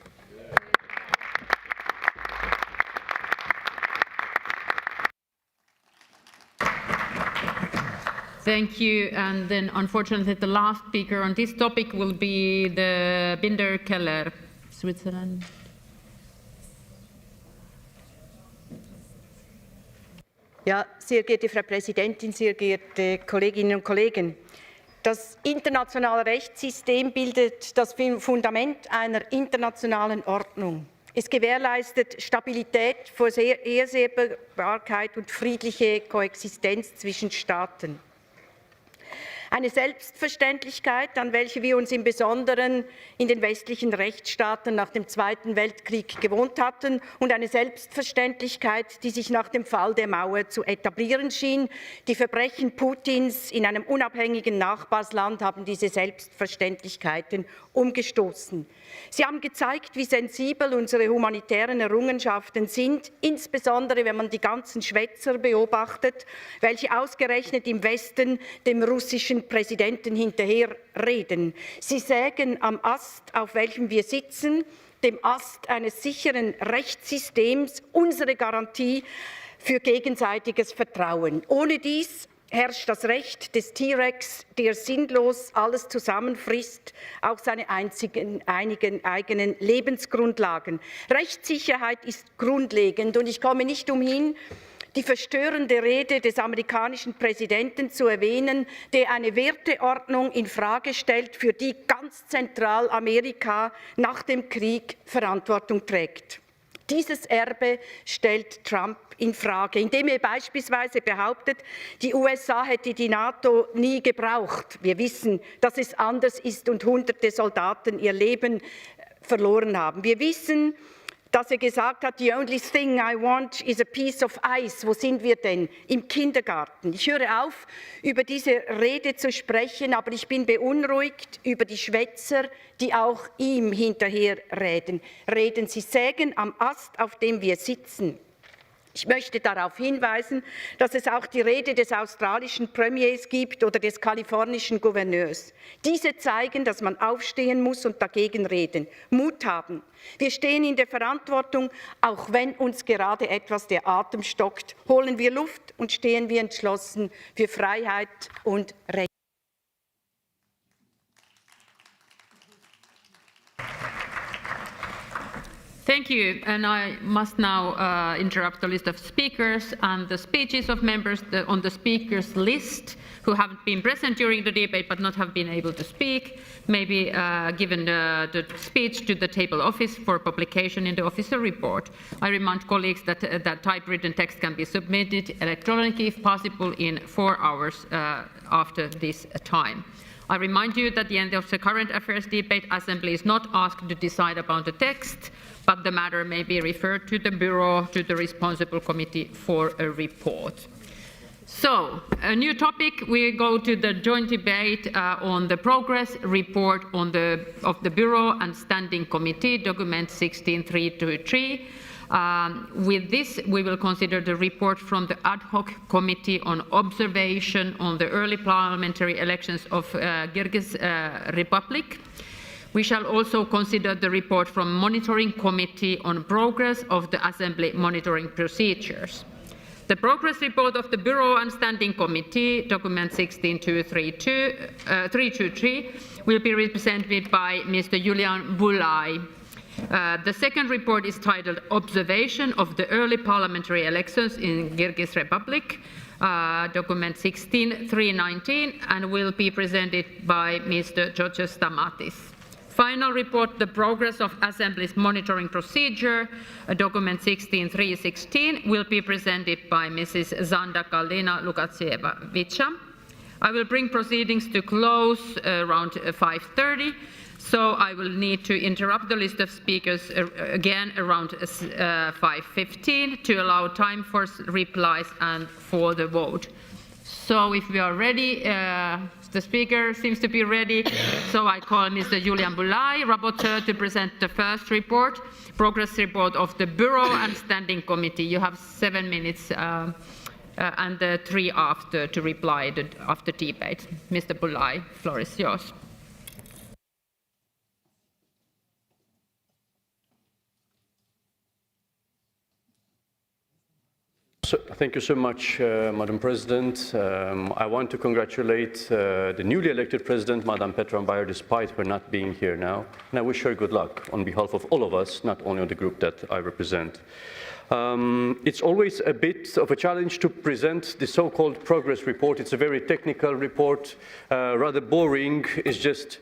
Thank you. And then, unfortunately, the last speaker on this topic will be the Binder Keller, Switzerland. Ja, sehr geehrte Frau Präsidentin, sehr geehrte Kolleginnen und Kollegen. Das internationale Rechtssystem bildet das Fundament einer internationalen Ordnung. Es gewährleistet Stabilität, Vorhersehbarkeit und friedliche Koexistenz zwischen Staaten. Eine Selbstverständlichkeit, an welche wir uns im Besonderen in den westlichen Rechtsstaaten nach dem Zweiten Weltkrieg gewohnt hatten, und eine Selbstverständlichkeit, die sich nach dem Fall der Mauer zu etablieren schien. Die Verbrechen Putins in einem unabhängigen Nachbarsland haben diese Selbstverständlichkeiten umgestoßen. Sie haben gezeigt, wie sensibel unsere humanitären Errungenschaften sind, insbesondere wenn man die ganzen Schwätzer beobachtet, welche ausgerechnet im Westen dem russischen Präsidenten hinterherreden. Sie sägen am Ast, auf welchem wir sitzen, dem Ast eines sicheren Rechtssystems, unsere Garantie für gegenseitiges Vertrauen. Ohne dies herrscht das Recht des T-Rex, der sinnlos alles zusammenfrisst, auch seine einigen eigenen Lebensgrundlagen. Rechtssicherheit ist grundlegend, und ich komme nicht umhin, die verstörende Rede des amerikanischen Präsidenten zu erwähnen, der eine Werteordnung infrage stellt, für die ganz Zentralamerika nach dem Krieg Verantwortung trägt. Dieses Erbe stellt Trump infrage, indem er beispielsweise behauptet, die USA hätte die NATO nie gebraucht. Wir wissen, dass es anders ist und Hunderte Soldaten ihr Leben verloren haben. Wir wissen, dass er gesagt hat, the only thing I want is a piece of ice. Wo sind wir denn? Im Kindergarten. Ich höre auf, über diese Rede zu sprechen, aber ich bin beunruhigt über die Schwätzer, die auch ihm hinterher reden. Sie sägen am Ast, auf dem wir sitzen. Ich möchte darauf hinweisen, dass es auch die Rede des australischen Premiers gibt oder des kalifornischen Gouverneurs. Diese zeigen, dass man aufstehen muss und dagegen reden, Mut haben. Wir stehen in der Verantwortung, auch wenn uns gerade etwas der Atem stockt, holen wir Luft und stehen wir entschlossen für Freiheit und Recht. Thank Thank you, and I must now interrupt the list of speakers and the speeches of members on the speakers list who have been present during the debate but not have been able to speak, may be given the speech to the table office for publication in the official report. I remind colleagues that that typewritten text can be submitted electronically if possible in 4 hours after this time. I remind you that at the end of the current affairs debate, Assembly is not asked to decide upon the text, but the matter may be referred to the Bureau, to the responsible committee for a report. So, a new topic, we go to the joint debate on the progress report of the Bureau and Standing Committee, document 16323. With this, we will consider the report from the Ad hoc Committee on Observation on the early parliamentary elections of Kyrgyz Republic. We shall also consider the report from Monitoring Committee on progress of the Assembly monitoring procedures. The progress report of the Bureau and Standing Committee, document 16323, will be represented by Mr. Julian Bulai. The second report is titled Observation of the Early Parliamentary Elections in Kyrgyz Republic, document 16319, and will be presented by Mr. Georgios Stamatis. Final report, the progress of Assembly's monitoring procedure, document 16316, will be presented by Mrs. Zanda Kaldina Lukatsieva-Vicha. I will bring proceedings to close around 5:30. So I will need to interrupt the list of speakers again around 5:15 to allow time for replies and for the vote. So if we are ready, the speaker seems to be ready. So I call Mr. Julian Bulai, rapporteur, to present the first report, progress report of the Bureau and Standing Committee. You have 7 minutes and 3 after to reply after debate. Mr. Bulai, floor is yours. Thank you so much, Madam President. I want to congratulate the newly elected President, Madam Petra Bayer, despite her not being here now. And I wish her good luck on behalf of all of us, not only on the group that I represent. It's always a bit of a challenge to present the so-called progress report. It's a very technical report, rather boring. It's just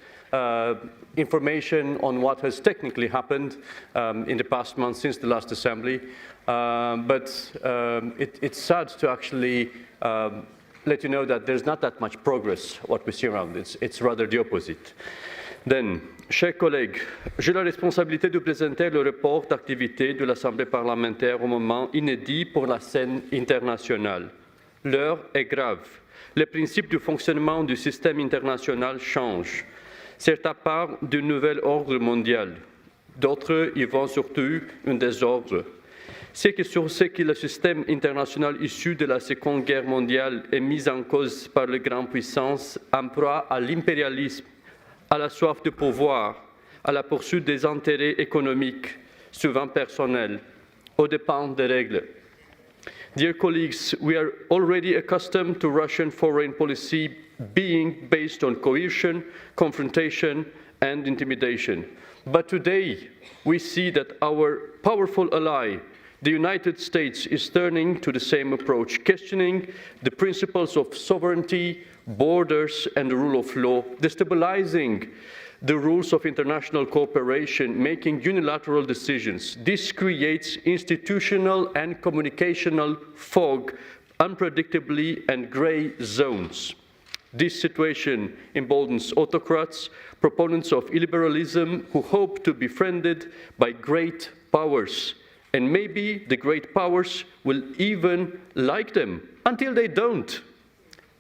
information on what has technically happened in the past month since the last assembly. But it's sad to actually let you know that there's not that much progress, what we see around. It's rather the opposite. Then, chers collègues, j'ai la responsabilité de présenter le rapport d'activité de l'Assemblée parlementaire au moment inédit pour la scène internationale. L'heure est grave. Les principes du fonctionnement du système international changent. Certains parlent d'un nouvel ordre mondial. D'autres y voient surtout un désordre. C'est sur ce que le système international issu de la Seconde Guerre mondiale est mis en cause par les grandes puissances en proie à l'impérialisme, à la soif de pouvoir, à la poursuite des intérêts économiques, souvent personnels, aux dépens des règles. Dear colleagues, we are already accustomed to Russian foreign policy being based on coercion, confrontation, and intimidation. But today, we see that our powerful ally, the United States, is turning to the same approach, questioning the principles of sovereignty, borders, and the rule of law, destabilizing the rules of international cooperation, making unilateral decisions. This creates institutional and communicational fog, unpredictably, and gray zones. This situation emboldens autocrats, proponents of illiberalism who hope to be befriended by great powers. And maybe the great powers will even like them until they don't.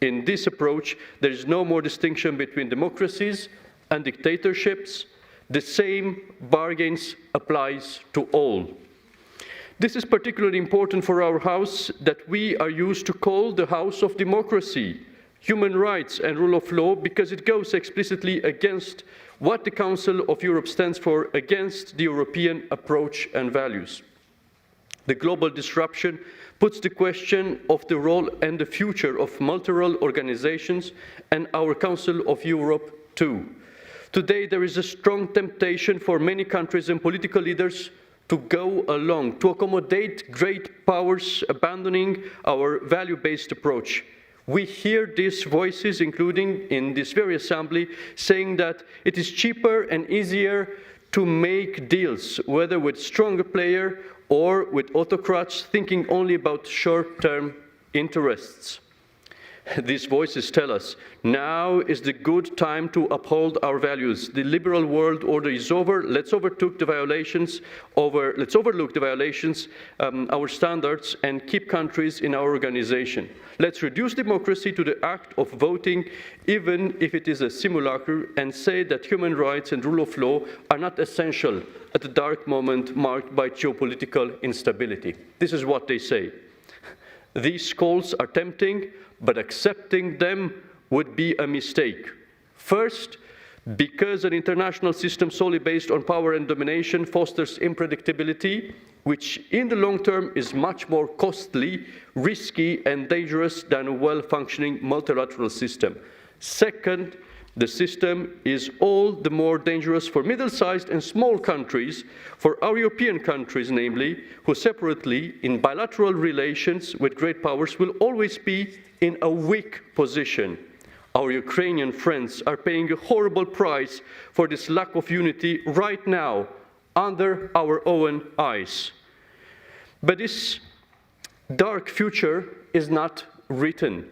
In this approach, there is no more distinction between democracies and dictatorships. The same bargains applies to all. This is particularly important for our House that we are used to call the House of Democracy, human rights and rule of law, because it goes explicitly against what the Council of Europe stands for, against the European approach and values. The global disruption puts the question of the role and the future of multilateral organizations and our Council of Europe too. Today, there is a strong temptation for many countries and political leaders to go along, to accommodate great powers, abandoning our value-based approach. We hear these voices, including in this very assembly, saying that it is cheaper and easier to make deals, whether with stronger player or with autocrats thinking only about short-term interests. These voices tell us, now is the good time to uphold our values. The liberal world order is over. Let's overlook the violations, our standards, and keep countries in our organization. Let's reduce democracy to the act of voting, even if it is a simulacrum, and say that human rights and rule of law are not essential at a dark moment marked by geopolitical instability. This is what they say. These calls are tempting, but accepting them would be a mistake. First, because an international system solely based on power and domination fosters unpredictability, which in the long term is much more costly, risky, and dangerous than a well-functioning multilateral system. Second, the system is all the more dangerous for middle-sized and small countries, for our European countries namely, who separately, in bilateral relations with great powers, will always be in a weak position. Our Ukrainian friends are paying a horrible price for this lack of unity right now, under our own eyes. But this dark future is not written.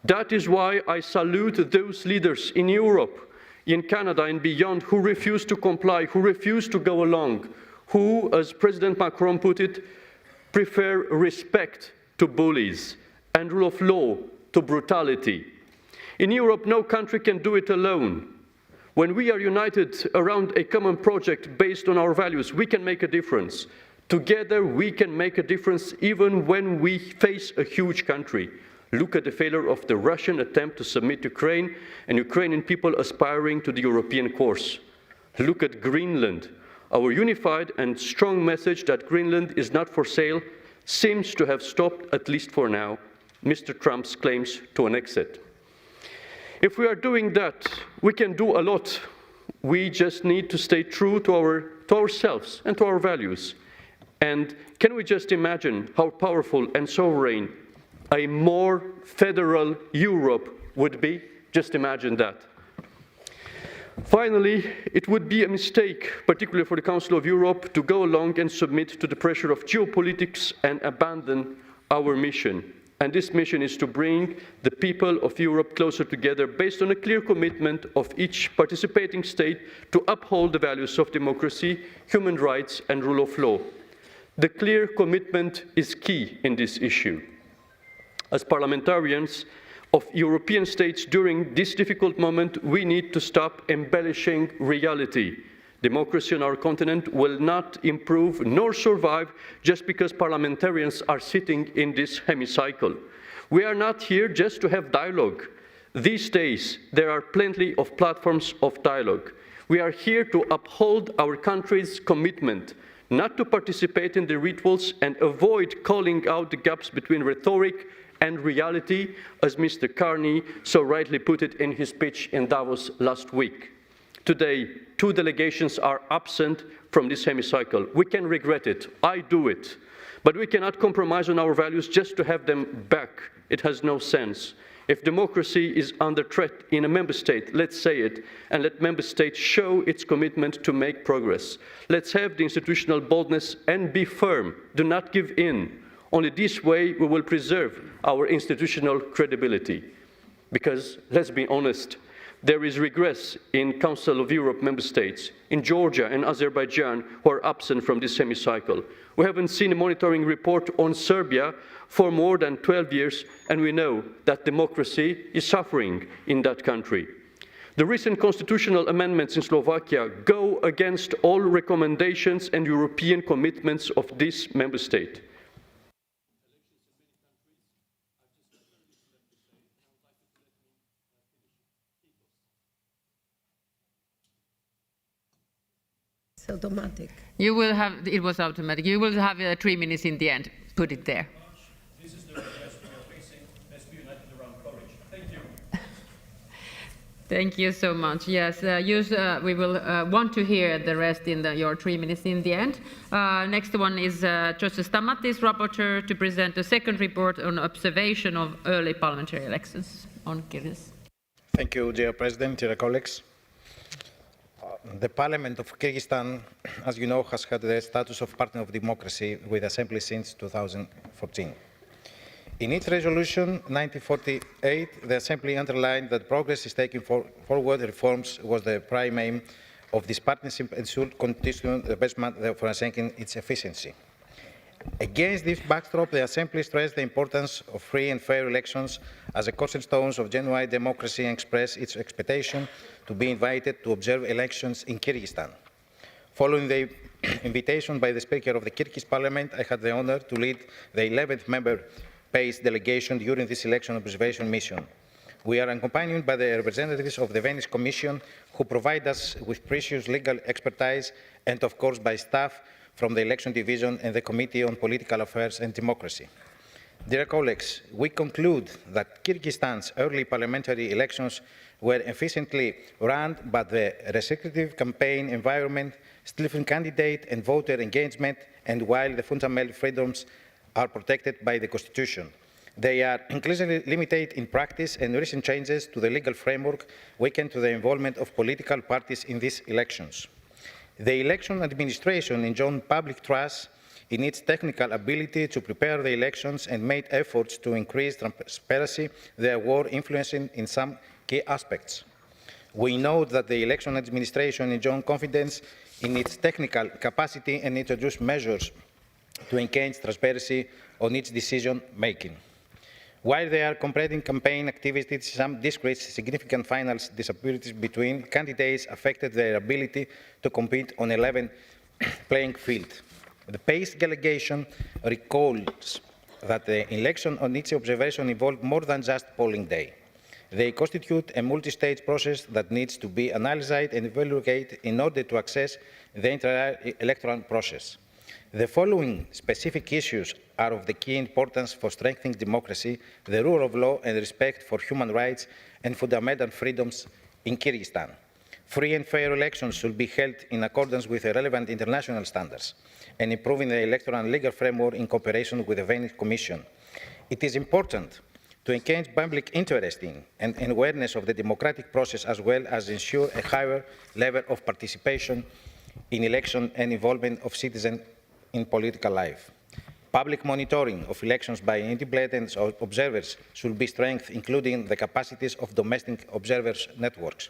That is why I salute those leaders in Europe, in Canada and beyond who refuse to comply, who refuse to go along, who, as President Macron put it, prefer respect to bullies and rule of law to brutality. In Europe, no country can do it alone. When we are united around a common project based on our values, we can make a difference. Together, we can make a difference even when we face a huge country. Look at the failure of the Russian attempt to submit Ukraine and Ukrainian people aspiring to the European course. Look at Greenland. Our unified and strong message that Greenland is not for sale seems to have stopped, at least for now, Mr. Trump's claims to annex it. If we are doing that, we can do a lot. We just need to stay true to ourselves and to our values. And can we just imagine how powerful and sovereign a more federal Europe would be? Just imagine that. Finally, it would be a mistake, particularly for the Council of Europe, to go along and submit to the pressure of geopolitics and abandon our mission. And this mission is to bring the people of Europe closer together based on a clear commitment of each participating state to uphold the values of democracy, human rights, and rule of law. The clear commitment is key in this issue. As parliamentarians of European states during this difficult moment, we need to stop embellishing reality. Democracy on our continent will not improve nor survive just because parliamentarians are sitting in this hemicycle. We are not here just to have dialogue. These days, there are plenty of platforms of dialogue. We are here to uphold our country's commitment, not to participate in the rituals and avoid calling out the gaps between rhetoric and reality, as Mr. Carney so rightly put it in his speech in Davos last week. Today, 2 delegations are absent from this hemicycle. We can regret it. I do it. But we cannot compromise on our values just to have them back. It has no sense. If democracy is under threat in a member state, let's say it, and let member states show its commitment to make progress. Let's have the institutional boldness and be firm. Do not give in. Only this way we will preserve our institutional credibility. Because, let's be honest, there is regress in Council of Europe member states, in Georgia and Azerbaijan, who are absent from this hemicycle. We haven't seen a monitoring report on Serbia for more than 12 years, and we know that democracy is suffering in that country. The recent constitutional amendments in Slovakia go against all recommendations and European commitments of this member state. Automatic. You will have, it was automatic. You will have 3 minutes in the end. Put it there. This is the request we are facing. Let's be united around courage. Thank you. Thank you so much. Yes, we will want to hear the rest in your 3 minutes in the end. Next one is Joseph Stamatis, rapporteur, to present the second report on observation of early parliamentary elections on Kyrgyz. Thank you, dear President, dear colleagues. The Parliament of Kyrgyzstan, as you know, has had the status of partner of democracy with Assembly since 2014. In its resolution 1948, the Assembly underlined that progress is taking forward reforms was the prime aim of this partnership and should continue the investment for enhancing its efficiency. Against this backdrop, the Assembly stressed the importance of free and fair elections as a cornerstone of genuine democracy and expressed its expectation to be invited to observe elections in Kyrgyzstan. Following the invitation by the Speaker of the Kyrgyz Parliament, I had the honor to lead the 11th member-based delegation during this election observation mission. We are accompanied by the representatives of the Venice Commission, who provide us with precious legal expertise, and of course by staff from the Election Division and the Committee on Political Affairs and Democracy. Dear colleagues, we conclude that Kyrgyzstan's early parliamentary elections were efficiently run, but the restrictive campaign environment, stifling candidate and voter engagement, and while the fundamental freedoms are protected by the Constitution, they are increasingly limited in practice, and recent changes to the legal framework weaken the involvement of political parties in these elections. The election administration enjoyed public trust in its technical ability to prepare the elections and made efforts to increase transparency. There were influencing in some key aspects. We note that the election administration enjoyed confidence in its technical capacity and introduced measures to enhance transparency on its decision-making. While they are completing campaign activities, some discrete significant final disparities between candidates affected their ability to compete on a level playing field. The PACE delegation recalls that the election on its observation involved more than just polling day. They constitute a multi-stage process that needs to be analyzed and evaluated in order to access the entire electoral process. The following specific issues are of the key importance for strengthening democracy, the rule of law, and respect for human rights and fundamental freedoms in Kyrgyzstan. Free and fair elections should be held in accordance with the relevant international standards and improving the electoral and legal framework in cooperation with the Venice Commission. It is important to enhance public interest in and awareness of the democratic process, as well as ensure a higher level of participation in election and involvement of citizens in political life. Public monitoring of elections by independent observers should be strengthened, including the capacities of domestic observers networks.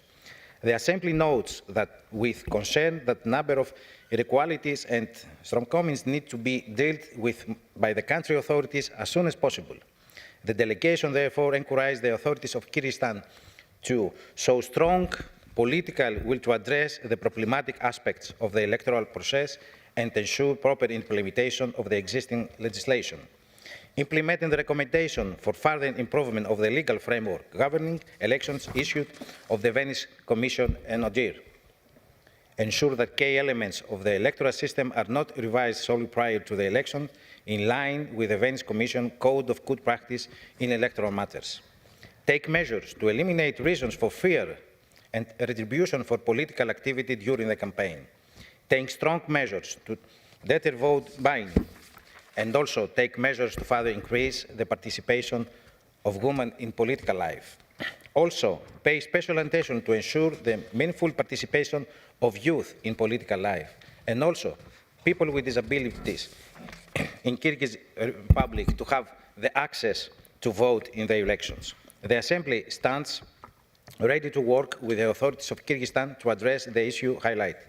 The Assembly notes that with concern that number of inequalities and shortcomings need to be dealt with by the country authorities as soon as possible. The delegation therefore encouraged the authorities of Kyrgyzstan to show strong political will to address the problematic aspects of the electoral process and ensure proper implementation of the existing legislation. Implementing the recommendation for further improvement of the legal framework governing elections issued of the Venice Commission and ODIHR. Ensure that key elements of the electoral system are not revised solely prior to the election, in line with the Venice Commission Code of Good Practice in Electoral Matters. Take measures to eliminate reasons for fear and retribution for political activity during the campaign. Take strong measures to deter vote buying, and also take measures to further increase the participation of women in political life. Also, pay special attention to ensure the meaningful participation of youth in political life, and also people with disabilities in Kyrgyz Republic to have the access to vote in the elections. The Assembly stands ready to work with the authorities of Kyrgyzstan to address the issue highlighted.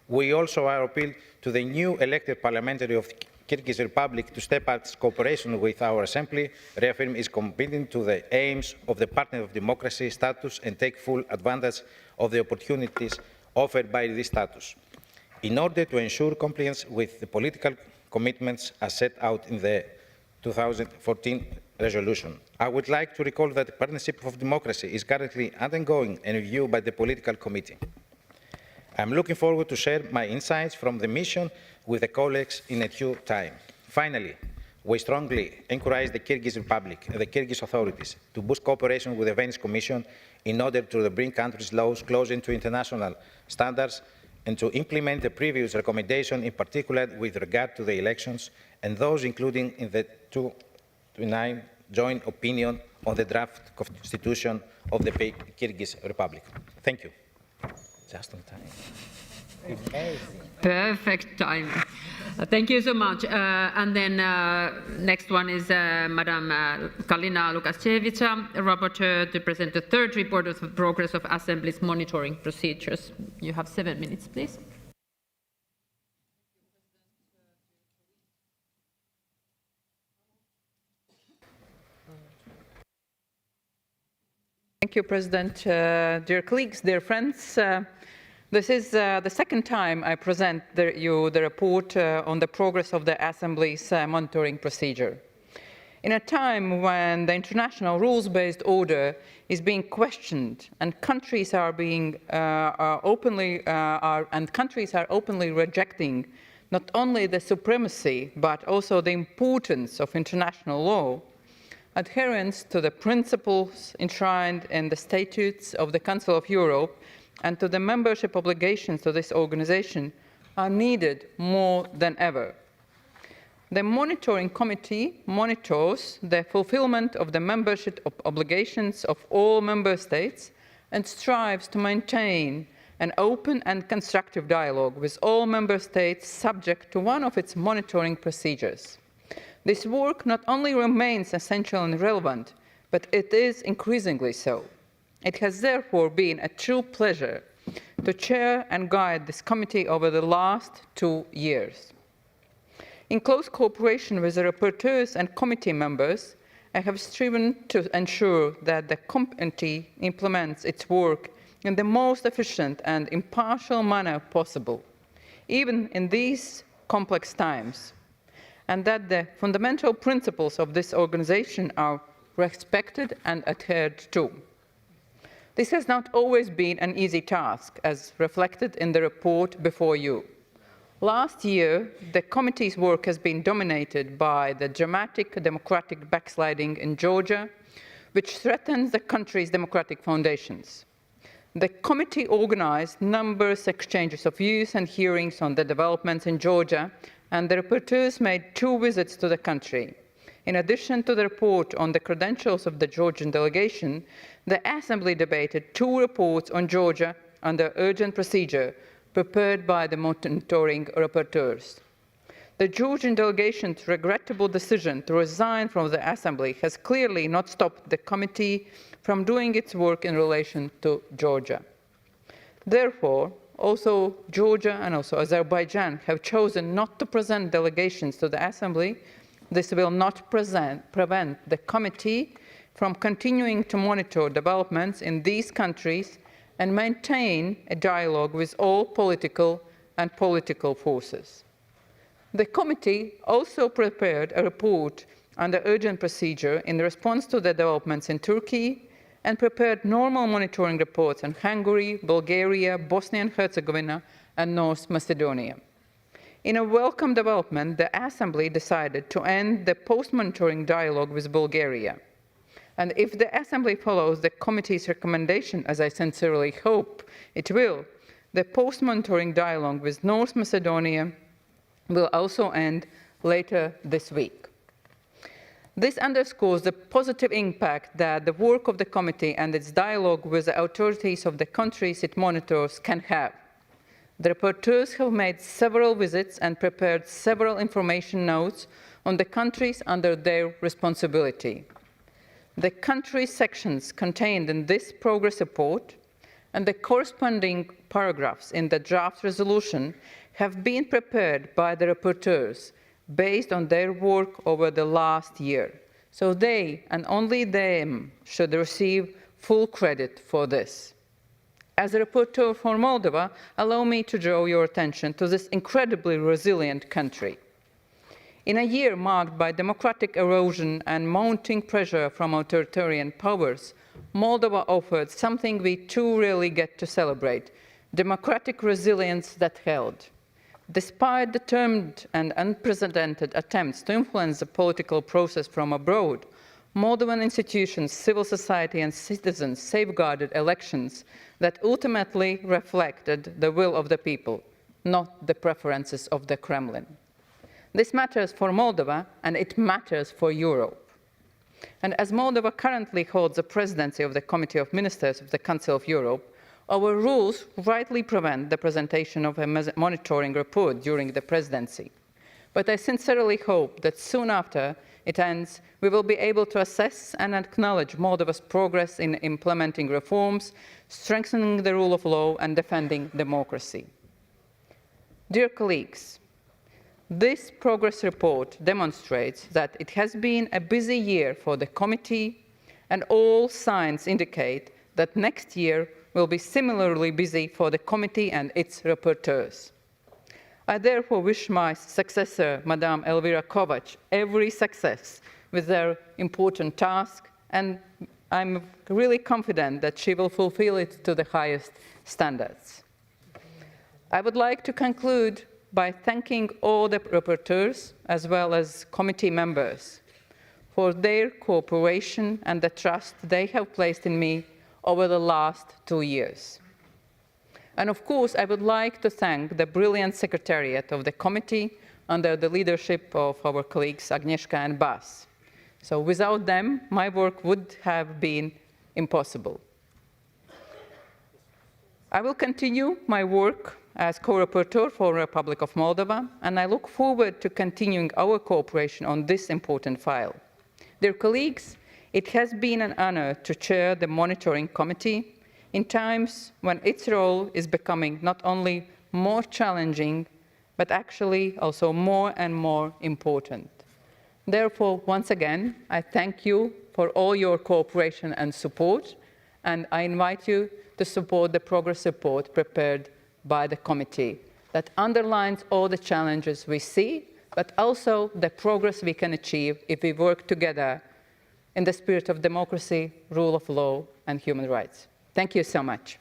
We also are appeal to the new elected parliamentary of the Kyrgyz Republic to step up its cooperation with our Assembly, reaffirm its commitment to the aims of the partner of democracy status, and take full advantage of the opportunities offered by this status, in order to ensure compliance with the political commitments as set out in the 2014 resolution. I would like to recall that the Partnership of Democracy is currently undergoing a review by the Political Committee. I'm looking forward to share my insights from the mission with the colleagues in due time. Finally, we strongly encourage the Kyrgyz Republic and the Kyrgyz authorities to boost cooperation with the Venice Commission in order to bring countries' laws closer to international standards and to implement the previous recommendation, in particular with regard to the elections and those including in the 2009 joint opinion on the draft constitution of the Kyrgyz Republic. Thank you. Just on time. Perfect time. Thank you so much. And then next one is Madam Kalina Lukashevich, rapporteur to present the third report of the progress of Assembly's monitoring procedures. You have 7 minutes, please. Thank you, President. Dear colleagues, dear friends, this is the second time I present you the report on the progress of the Assembly's monitoring procedure. In a time when the international rules-based order is being questioned and countries are openly rejecting not only the supremacy but also the importance of international law, adherence to the principles enshrined in the statutes of the Council of Europe and to the membership obligations to this organization are needed more than ever. The Monitoring Committee monitors the fulfillment of the membership obligations of all member states and strives to maintain an open and constructive dialogue with all member states subject to one of its monitoring procedures. This work not only remains essential and relevant, but it is increasingly so. It has therefore been a true pleasure to chair and guide this committee over the last 2 years. In close cooperation with the rapporteurs and committee members, I have striven to ensure that the committee implements its work in the most efficient and impartial manner possible, even in these complex times, and that the fundamental principles of this organization are respected and adhered to. This has not always been an easy task, as reflected in the report before you. Last year, the committee's work has been dominated by the dramatic democratic backsliding in Georgia, which threatens the country's democratic foundations. The committee organized numerous exchanges of views and hearings on the developments in Georgia, and the rapporteurs made 2 visits to the country. In addition to the report on the credentials of the Georgian delegation, the Assembly debated 2 reports on Georgia under urgent procedure prepared by the monitoring rapporteurs. The Georgian delegation's regrettable decision to resign from the Assembly has clearly not stopped the committee from doing its work in relation to Georgia. Therefore, also Georgia and also Azerbaijan have chosen not to present delegations to the Assembly. This will not prevent the committee from continuing to monitor developments in these countries and maintain a dialogue with all political forces. The committee also prepared a report under urgent procedure in response to the developments in Turkey and prepared normal monitoring reports on Hungary, Bulgaria, Bosnia and Herzegovina, and North Macedonia. In a welcome development, the Assembly decided to end the post-monitoring dialogue with Bulgaria. And if the Assembly follows the committee's recommendation, as I sincerely hope it will, the post-monitoring dialogue with North Macedonia will also end later this week. This underscores the positive impact that the work of the committee and its dialogue with the authorities of the countries it monitors can have. The rapporteurs have made several visits and prepared several information notes on the countries under their responsibility. The country sections contained in this progress report and the corresponding paragraphs in the draft resolution have been prepared by the rapporteurs based on their work over the last year. So they, and only them, should receive full credit for this. As a rapporteur for Moldova, allow me to draw your attention to this incredibly resilient country. In a year marked by democratic erosion and mounting pressure from authoritarian powers, Moldova offered something we too rarely get to celebrate: democratic resilience that held. Despite determined and unprecedented attempts to influence the political process from abroad, Moldovan institutions, civil society, and citizens safeguarded elections that ultimately reflected the will of the people, not the preferences of the Kremlin. This matters for Moldova, and it matters for Europe. And as Moldova currently holds the presidency of the Committee of Ministers of the Council of Europe, our rules rightly prevent the presentation of a monitoring report during the presidency. But I sincerely hope that soon after it ends, we will be able to assess and acknowledge Moldova's progress in implementing reforms, strengthening the rule of law, and defending democracy. Dear colleagues, this progress report demonstrates that it has been a busy year for the committee, and all signs indicate that next year will be similarly busy for the committee and its rapporteurs. I therefore wish my successor, Madame Elvira Kovac, every success with their important task, and I'm really confident that she will fulfill it to the highest standards. I would like to conclude by thanking all the rapporteurs as well as committee members for their cooperation and the trust they have placed in me over the last 2 years. And of course, I would like to thank the brilliant secretariat of the committee under the leadership of our colleagues Agnieszka and Bas. So without them, my work would have been impossible. I will continue my work as co-rapporteur for the Republic of Moldova, and I look forward to continuing our cooperation on this important file. Dear colleagues, it has been an honor to chair the monitoring committee in times when its role is becoming not only more challenging, but actually also more and more important. Therefore, once again, I thank you for all your cooperation and support, and I invite you to support the progress report prepared by the committee that underlines all the challenges we see, but also the progress we can achieve if we work together in the spirit of democracy, rule of law, and human rights. Thank you so much.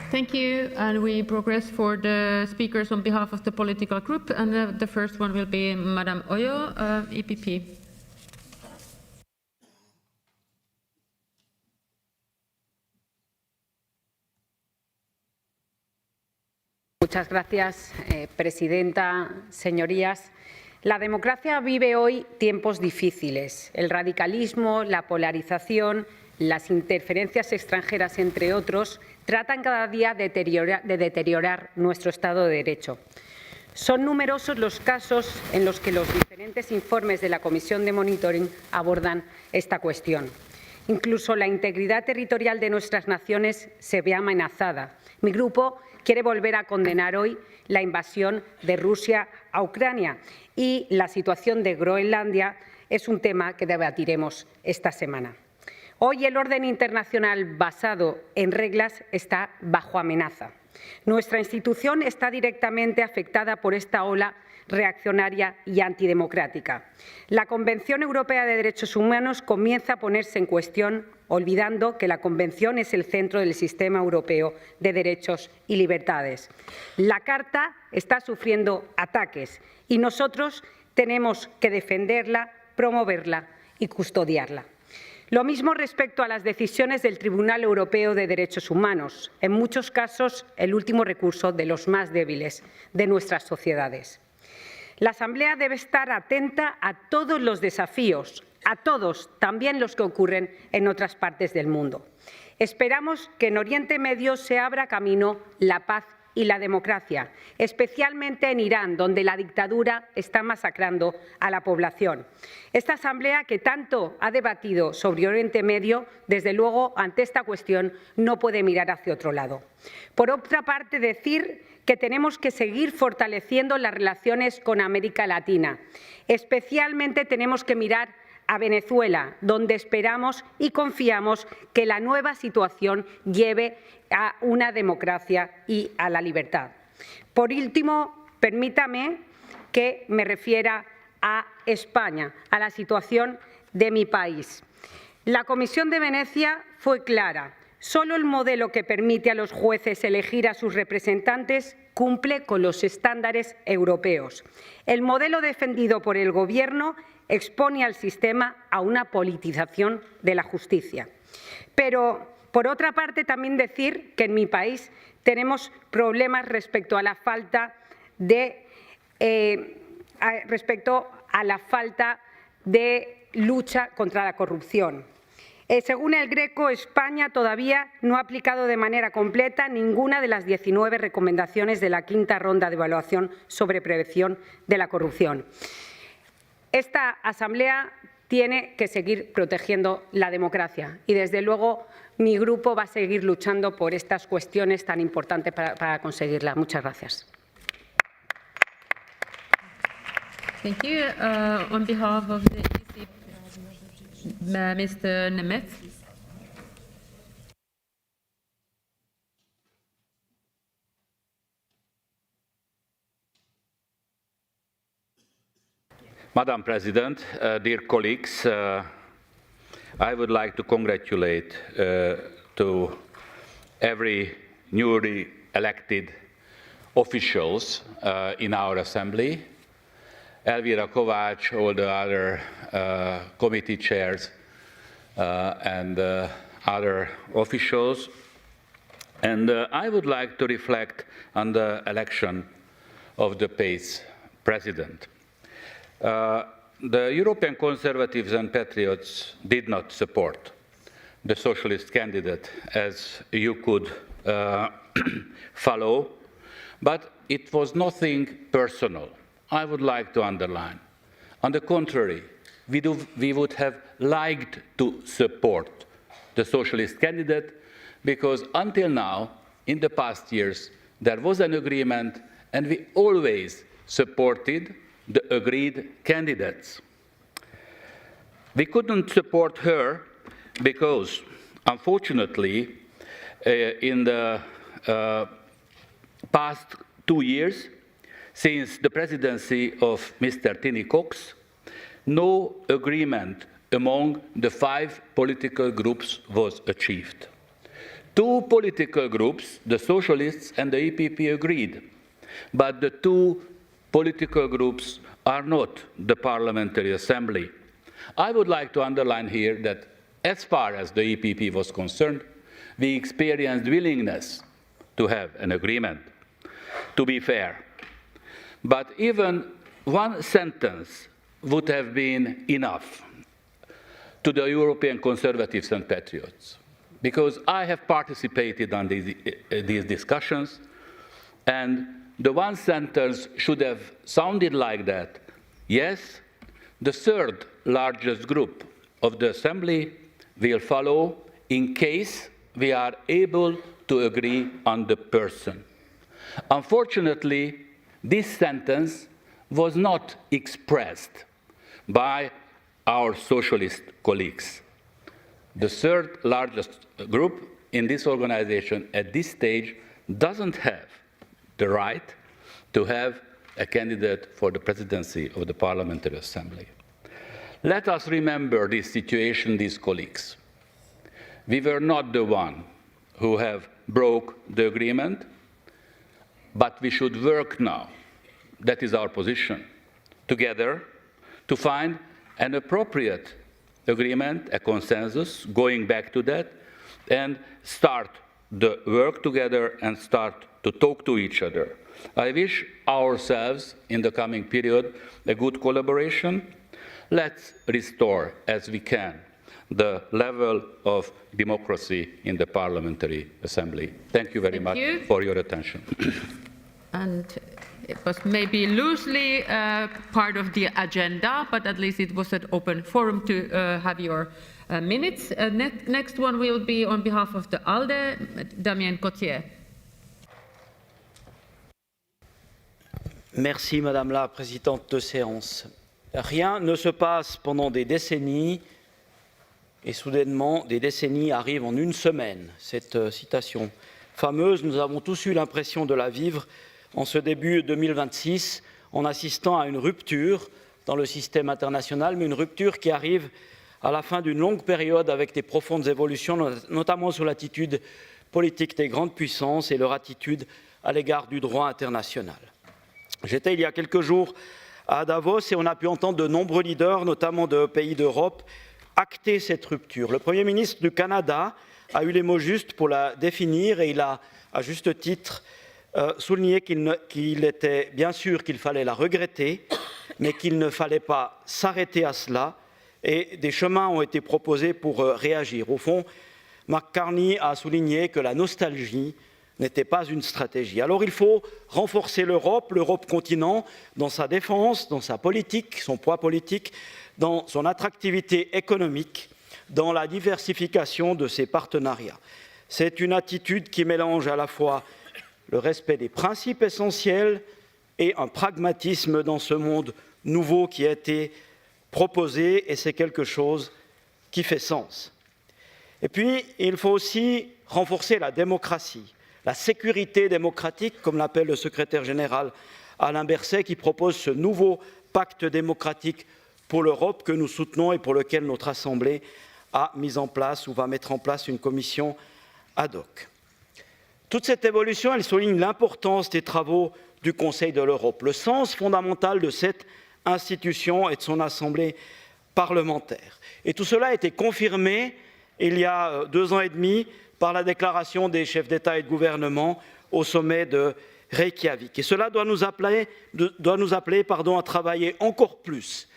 Thank you, and we progress for the speakers on behalf of the political group, and the first one will be Madame Oyo, EPP. Muchas gracias, presidenta, señorías. La democracia vive hoy tiempos difíciles. El radicalismo, la polarización, las interferencias extranjeras, entre otros, tratan cada día de deteriorar nuestro Estado de Derecho. Son numerosos los casos en los que los diferentes informes de la Comisión de Monitoring abordan esta cuestión. Incluso la integridad territorial de nuestras naciones se ve amenazada. Mi grupo quiere volver a condenar hoy la invasión de Rusia a Ucrania, y la situación de Groenlandia es un tema que debatiremos esta semana. Hoy el orden internacional basado en reglas está bajo amenaza. Nuestra institución está directamente afectada por esta ola reaccionaria y antidemocrática. La Convención Europea de Derechos Humanos comienza a ponerse en cuestión, olvidando que la Convención es el centro del sistema europeo de derechos y libertades. La Carta está sufriendo ataques y nosotros tenemos que defenderla, promoverla y custodiarla. Lo mismo respecto a las decisiones del Tribunal Europeo de Derechos Humanos, en muchos casos el último recurso de los más débiles de nuestras sociedades. La Asamblea debe estar atenta a todos los desafíos, a todos, también los que ocurren en otras partes del mundo. Esperamos que en Oriente Medio se abra camino la paz y la democracia, especialmente en Irán, donde la dictadura está masacrando a la población. Esta Asamblea, que tanto ha debatido sobre Oriente Medio, desde luego, ante esta cuestión, no puede mirar hacia otro lado. Por otra parte, decir que tenemos que seguir fortaleciendo las relaciones con América Latina. Especialmente tenemos que mirar a Venezuela, donde esperamos y confiamos que la nueva situación lleve a una democracia y a la libertad. Por último, permítame que me refiera a España, a la situación de mi país. La Comisión de Venecia fue clara. Solo el modelo que permite a los jueces elegir a sus representantes cumple con los estándares europeos. El modelo defendido por el Gobierno expone al sistema a una politización de la justicia. Pero, por otra parte, también decir que en mi país tenemos problemas respecto a la falta de lucha contra la corrupción. Según el Greco, España todavía no ha aplicado de manera completa ninguna de las 19 recomendaciones de la quinta ronda de evaluación sobre prevención de la corrupción. Esta Asamblea tiene que seguir protegiendo la democracia y, desde luego, mi grupo va a seguir luchando por estas cuestiones tan importantes para conseguirla. Muchas gracias. Thank you. On behalf of the EC, Mr. Nemeth. Madam President, dear colleagues, I would like to congratulate to every newly elected officials in our Assembly, Elvira Kovács, all the other committee chairs and other officials. And I would like to reflect on the election of the PACE president. The European Conservatives and Patriots did not support the socialist candidate, as you could follow, but it was nothing personal. I would like to underline. On the contrary, we would have liked to support the socialist candidate because until now, in the past years, there was an agreement and we always supported the agreed candidates. We couldn't support her because, unfortunately, in the past 2 years, since the presidency of Mr. Tiny Cox, no agreement among the 5 political groups was achieved. 2 political groups, the Socialists and the EPP, agreed, but the 2 political groups are not the Parliamentary Assembly. I would like to underline here that as far as the EPP was concerned, we experienced willingness to have an agreement, to be fair. But even one sentence would have been enough to the European Conservatives and Patriots, because I have participated on these discussions, and the one sentence should have sounded like that. Yes, the 3rd largest group of the Assembly will follow in case we are able to agree on the person. Unfortunately, this sentence was not expressed by our socialist colleagues. The 3rd largest group in this organization at this stage doesn't have the right to have a candidate for the presidency of the Parliamentary Assembly. Let us remember this situation, these colleagues. We were not the one who have broke the agreement, but we should work now, that is our position, together to find an appropriate agreement, a consensus, going back to that, and start the work together and start to talk to each other. I wish ourselves, in the coming period, a good collaboration. Let's restore, as we can, the level of democracy in the Parliamentary Assembly. Thank you very much for your attention. And it was maybe loosely part of the agenda, but at least it was an open forum to have your minutes. Next one will be on behalf of the ALDE, Damien Gauthier. Merci Madame la Présidente de séance. Rien ne se passe pendant des décennies et soudainement des décennies arrivent en une semaine. Cette citation fameuse, nous avons tous eu l'impression de la vivre en ce début 2026 en assistant à une rupture dans le système international, mais une rupture qui arrive à la fin d'une longue période avec des profondes évolutions, notamment sur l'attitude politique des grandes puissances et leur attitude à l'égard du droit international. J'étais il y a quelques jours à Davos et on a pu entendre de nombreux leaders, notamment de pays d'Europe, acter cette rupture. Le Premier ministre du Canada a eu les mots justes pour la définir et il a, à juste titre, souligné qu'il était bien sûr qu'il fallait la regretter, mais qu'il ne fallait pas s'arrêter à cela et des chemins ont été proposés pour réagir. Au fond, Mark Carney a souligné que la nostalgie n'était pas une stratégie. Alors il faut renforcer l'Europe continent, dans sa défense, dans sa politique, son poids politique, dans son attractivité économique, dans la diversification de ses partenariats. C'est une attitude qui mélange à la fois le respect des principes essentiels et un pragmatisme dans ce monde nouveau qui a été proposé, et c'est quelque chose qui fait sens. Et puis, il faut aussi renforcer la démocratie, la sécurité démocratique, comme l'appelle le secrétaire général Alain Berset, qui propose ce nouveau pacte démocratique pour l'Europe que nous soutenons et pour lequel notre Assemblée a mis en place ou va mettre en place une commission ad hoc. Toute cette évolution, elle souligne l'importance des travaux du Conseil de l'Europe, le sens fondamental de cette institution et de son assemblée parlementaire. Et tout cela a été confirmé il y a 2 ans et demi par la déclaration des chefs d'État et de gouvernement au sommet de Reykjavik. Et cela doit nous appeler à travailler encore plus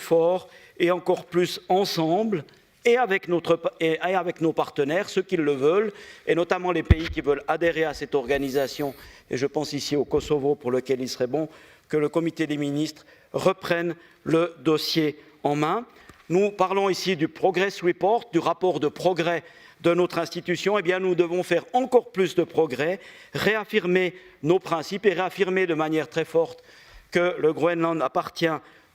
fort et encore plus ensemble et avec nos partenaires, ceux qui le veulent, et notamment les pays qui veulent adhérer à cette organisation. Et je pense ici au Kosovo, pour lequel il serait bon que le comité des ministres reprenne le dossier en main. Nous parlons ici du Progress Report, du rapport de progrès de notre institution. Eh bien, nous devons faire encore plus de progrès, réaffirmer nos principes et réaffirmer de manière très forte que le Groenland appartient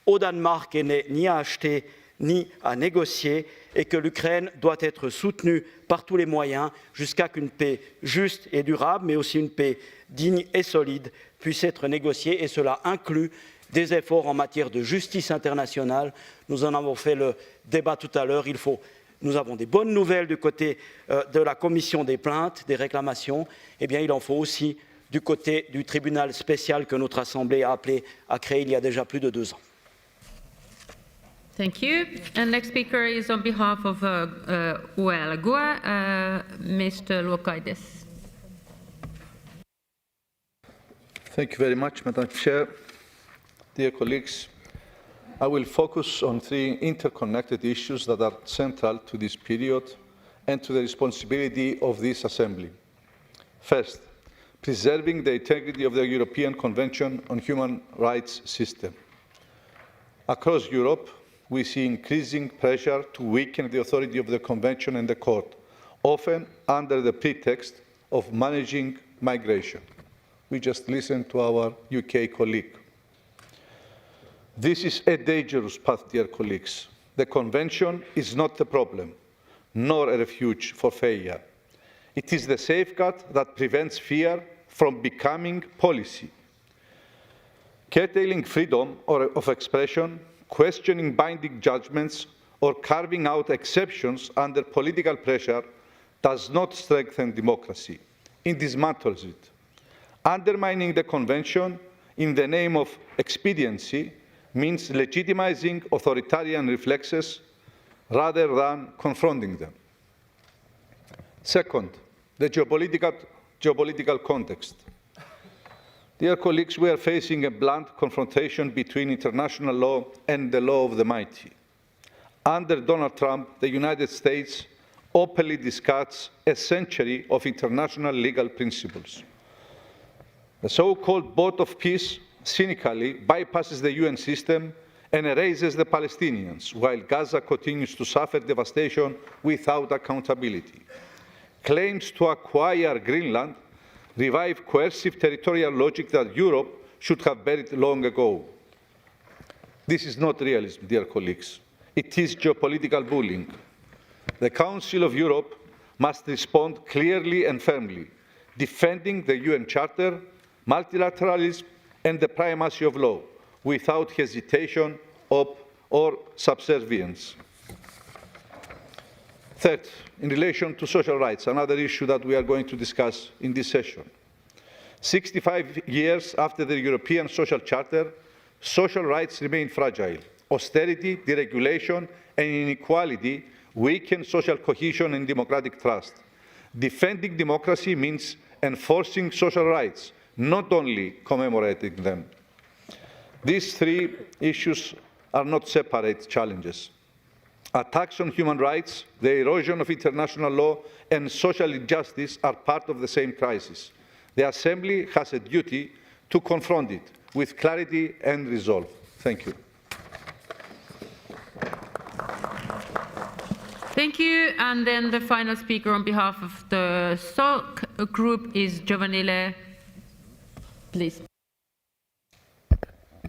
au Danemark et n'est ni à acheter ni à négocier, et que l'Ukraine doit être soutenue par tous les moyens jusqu'à qu'une paix juste et durable, mais aussi une paix digne et solide, puisse être négociée, et cela inclut des efforts en matière de justice internationale. Nous en avons fait le débat tout à l'heure. Nous avons des bonnes nouvelles du côté de la commission des plaintes, des réclamations. Eh bien, il en faut aussi du côté du tribunal spécial que notre Assemblée a appelé à créer il y a déjà plus de 2 ans. Thank you. And next speaker is on behalf of UEL-GUE, Mr. Lokaides. Thank you very much, Madam Chair. Dear colleagues, I will focus on 3 interconnected issues that are central to this period and to the responsibility of this Assembly. First, preserving the integrity of the European Convention on Human Rights system. Across Europe, we see increasing pressure to weaken the authority of the Convention and the Court, often under the pretext of managing migration. We just listened to our UK colleague. This is a dangerous path, dear colleagues. The Convention is not the problem, nor a refuge for failure. It is the safeguard that prevents fear from becoming policy. Curtailing freedom of expression, questioning binding judgments, or carving out exceptions under political pressure does not strengthen democracy. It dismantles it. Undermining the Convention in the name of expediency means legitimizing authoritarian reflexes rather than confronting them. Second, the geopolitical context. Dear colleagues, we are facing a blunt confrontation between international law and the law of the mighty. Under Donald Trump, the United States openly discards a century of international legal principles. The so-called boat of peace cynically bypasses the UN system and erases the Palestinians, while Gaza continues to suffer devastation without accountability. Claims to acquire Greenland revive coercive territorial logic that Europe should have buried long ago. This is not realism, dear colleagues. It is geopolitical bullying. The Council of Europe must respond clearly and firmly, defending the UN Charter, multilateralism, and the primacy of law, without hesitation or subservience. Third, in relation to social rights, another issue that we are going to discuss in this session. 65 years after the European Social Charter, social rights remain fragile. Austerity, deregulation, and inequality weaken social cohesion and democratic trust. Defending democracy means enforcing social rights, not only commemorating them. These three issues are not separate challenges. Attacks on human rights, the erosion of international law, and social injustice are part of the same crisis. The Assembly has a duty to confront it with clarity and resolve. Thank you. Thank you. And then the final speaker on behalf of the SOC group is Giovanile. Please.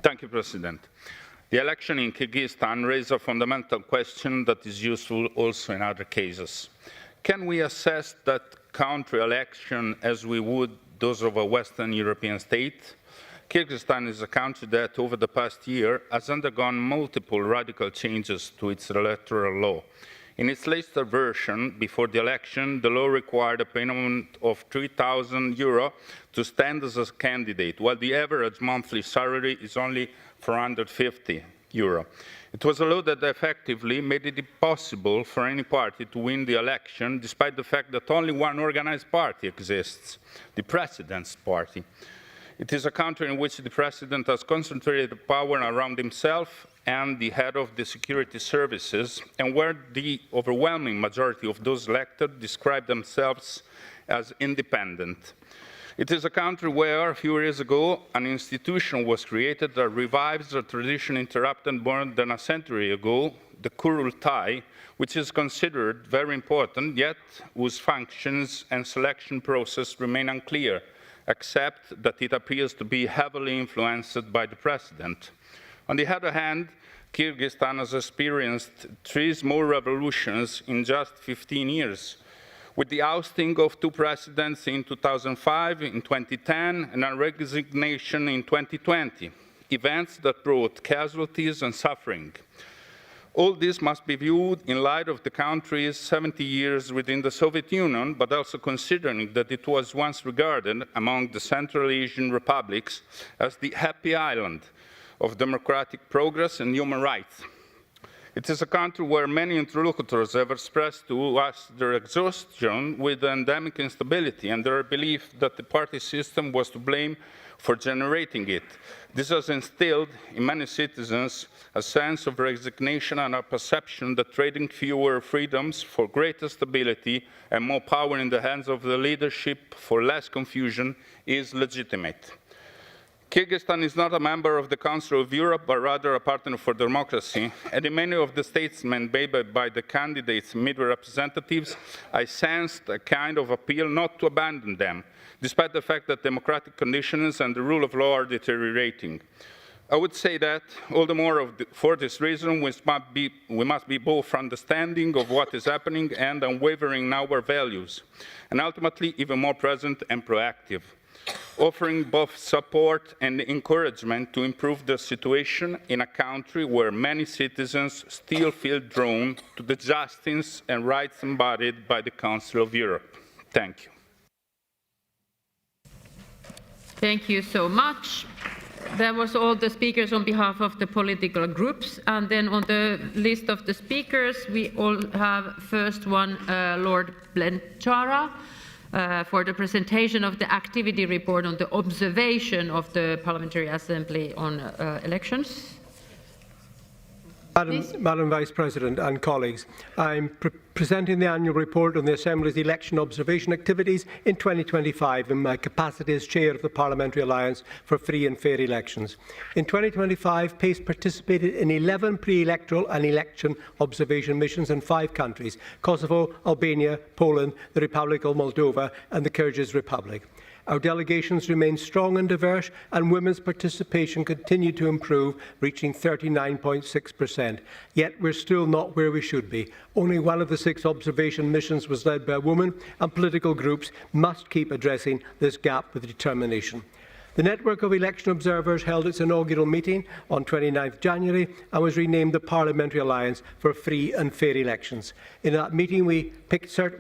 Thank you, President. The election in Kyrgyzstan raised a fundamental question that is useful also in other cases. Can we assess that country election as we would those of a Western European state? Kyrgyzstan is a country that over the past year has undergone multiple radical changes to its electoral law. In its latest version, before the election, the law required a payment of €3,000 to stand as a candidate, while the average monthly salary is only €450. It was a law that effectively made it impossible for any party to win the election, despite the fact that only one organized party exists, the President's party. It is a country in which the President has concentrated power around himself and the head of the security services, and where the overwhelming majority of those elected describe themselves as independent. It is a country where, a few years ago, an institution was created that revives a tradition interrupted more than a century ago, the Kurultai, which is considered very important, yet whose functions and selection process remain unclear, except that it appears to be heavily influenced by the President. On the other hand, Kyrgyzstan has experienced 3 small revolutions in just 15 years, with the ousting of 2 presidents in 2005, in 2010, and a resignation in 2020, events that brought casualties and suffering. All this must be viewed in light of the country's 70 years within the Soviet Union, but also considering that it was once regarded among the Central Asian republics as the happy island of democratic progress and human rights. It is a country where many interlocutors have expressed to us their exhaustion with the endemic instability and their belief that the party system was to blame for generating it. This has instilled in many citizens a sense of resignation and a perception that trading fewer freedoms for greater stability and more power in the hands of the leadership for less confusion is legitimate. Kyrgyzstan is not a member of the Council of Europe, but rather a partner for democracy, and in many of the statements made by the candidates' media representatives, I sensed a kind of appeal not to abandon them, despite the fact that democratic conditions and the rule of law are deteriorating. I would say that, all the more for this reason, we must be both understanding of what is happening and unwavering in our values, and ultimately even more present and proactive, offering both support and encouragement to improve the situation in a country where many citizens still feel drawn to the justice and rights embodied by the Council of Europe. Thank you. Thank you so much. That was all the speakers on behalf of the political groups. And then on the list of the speakers, we all have first one, Lord Blenchara, for the presentation of the activity report on the observation of the Parliamentary Assembly on elections. Madam Vice President and colleagues, I'm presenting the annual report on the Assembly's election observation activities in 2025 in my capacity as Chair of the Parliamentary Alliance for Free and Fair Elections. In 2025, PACE participated in 11 pre-electoral and election observation missions in 5 countries: Kosovo, Albania, Poland, the Republic of Moldova and the Kyrgyz Republic. Our delegations remain strong and diverse, and women's participation continued to improve, reaching 39.6%. Yet we're still not where we should be. Only one of the 6 observation missions was led by a woman, and political groups must keep addressing this gap with determination. The network of election observers held its inaugural meeting on 29th January and was renamed the Parliamentary Alliance for Free and Fair Elections. In that meeting, we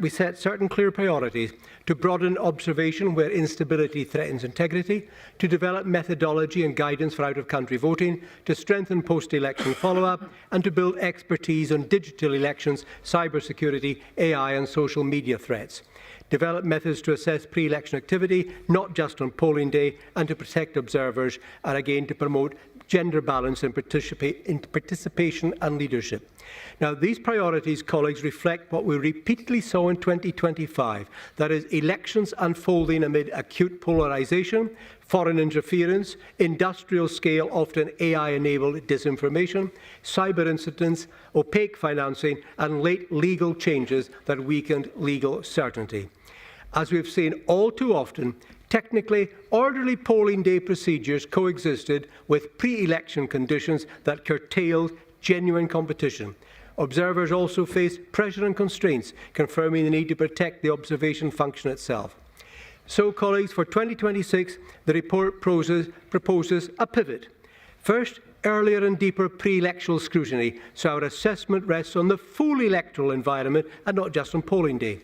set certain clear priorities: to broaden observation where instability threatens integrity, to develop methodology and guidance for out-of-country voting, to strengthen post-election follow-up, and to build expertise on digital elections, cybersecurity, AI and social media threats. Develop methods to assess pre-election activity, not just on polling day, and to protect observers, and again to promote gender balance in participation and leadership. Now, these priorities, colleagues, reflect what we repeatedly saw in 2025, that is, elections unfolding amid acute polarisation, foreign interference, industrial-scale, often AI-enabled disinformation, cyber incidents, opaque financing, and late legal changes that weakened legal certainty. As we've seen all too often, technically, orderly polling day procedures coexisted with pre-election conditions that curtailed genuine competition. Observers also faced pressure and constraints, confirming the need to protect the observation function itself. So, colleagues, for 2026, the report proposes a pivot. First, earlier and deeper pre-electoral scrutiny, so our assessment rests on the full electoral environment and not just on polling day.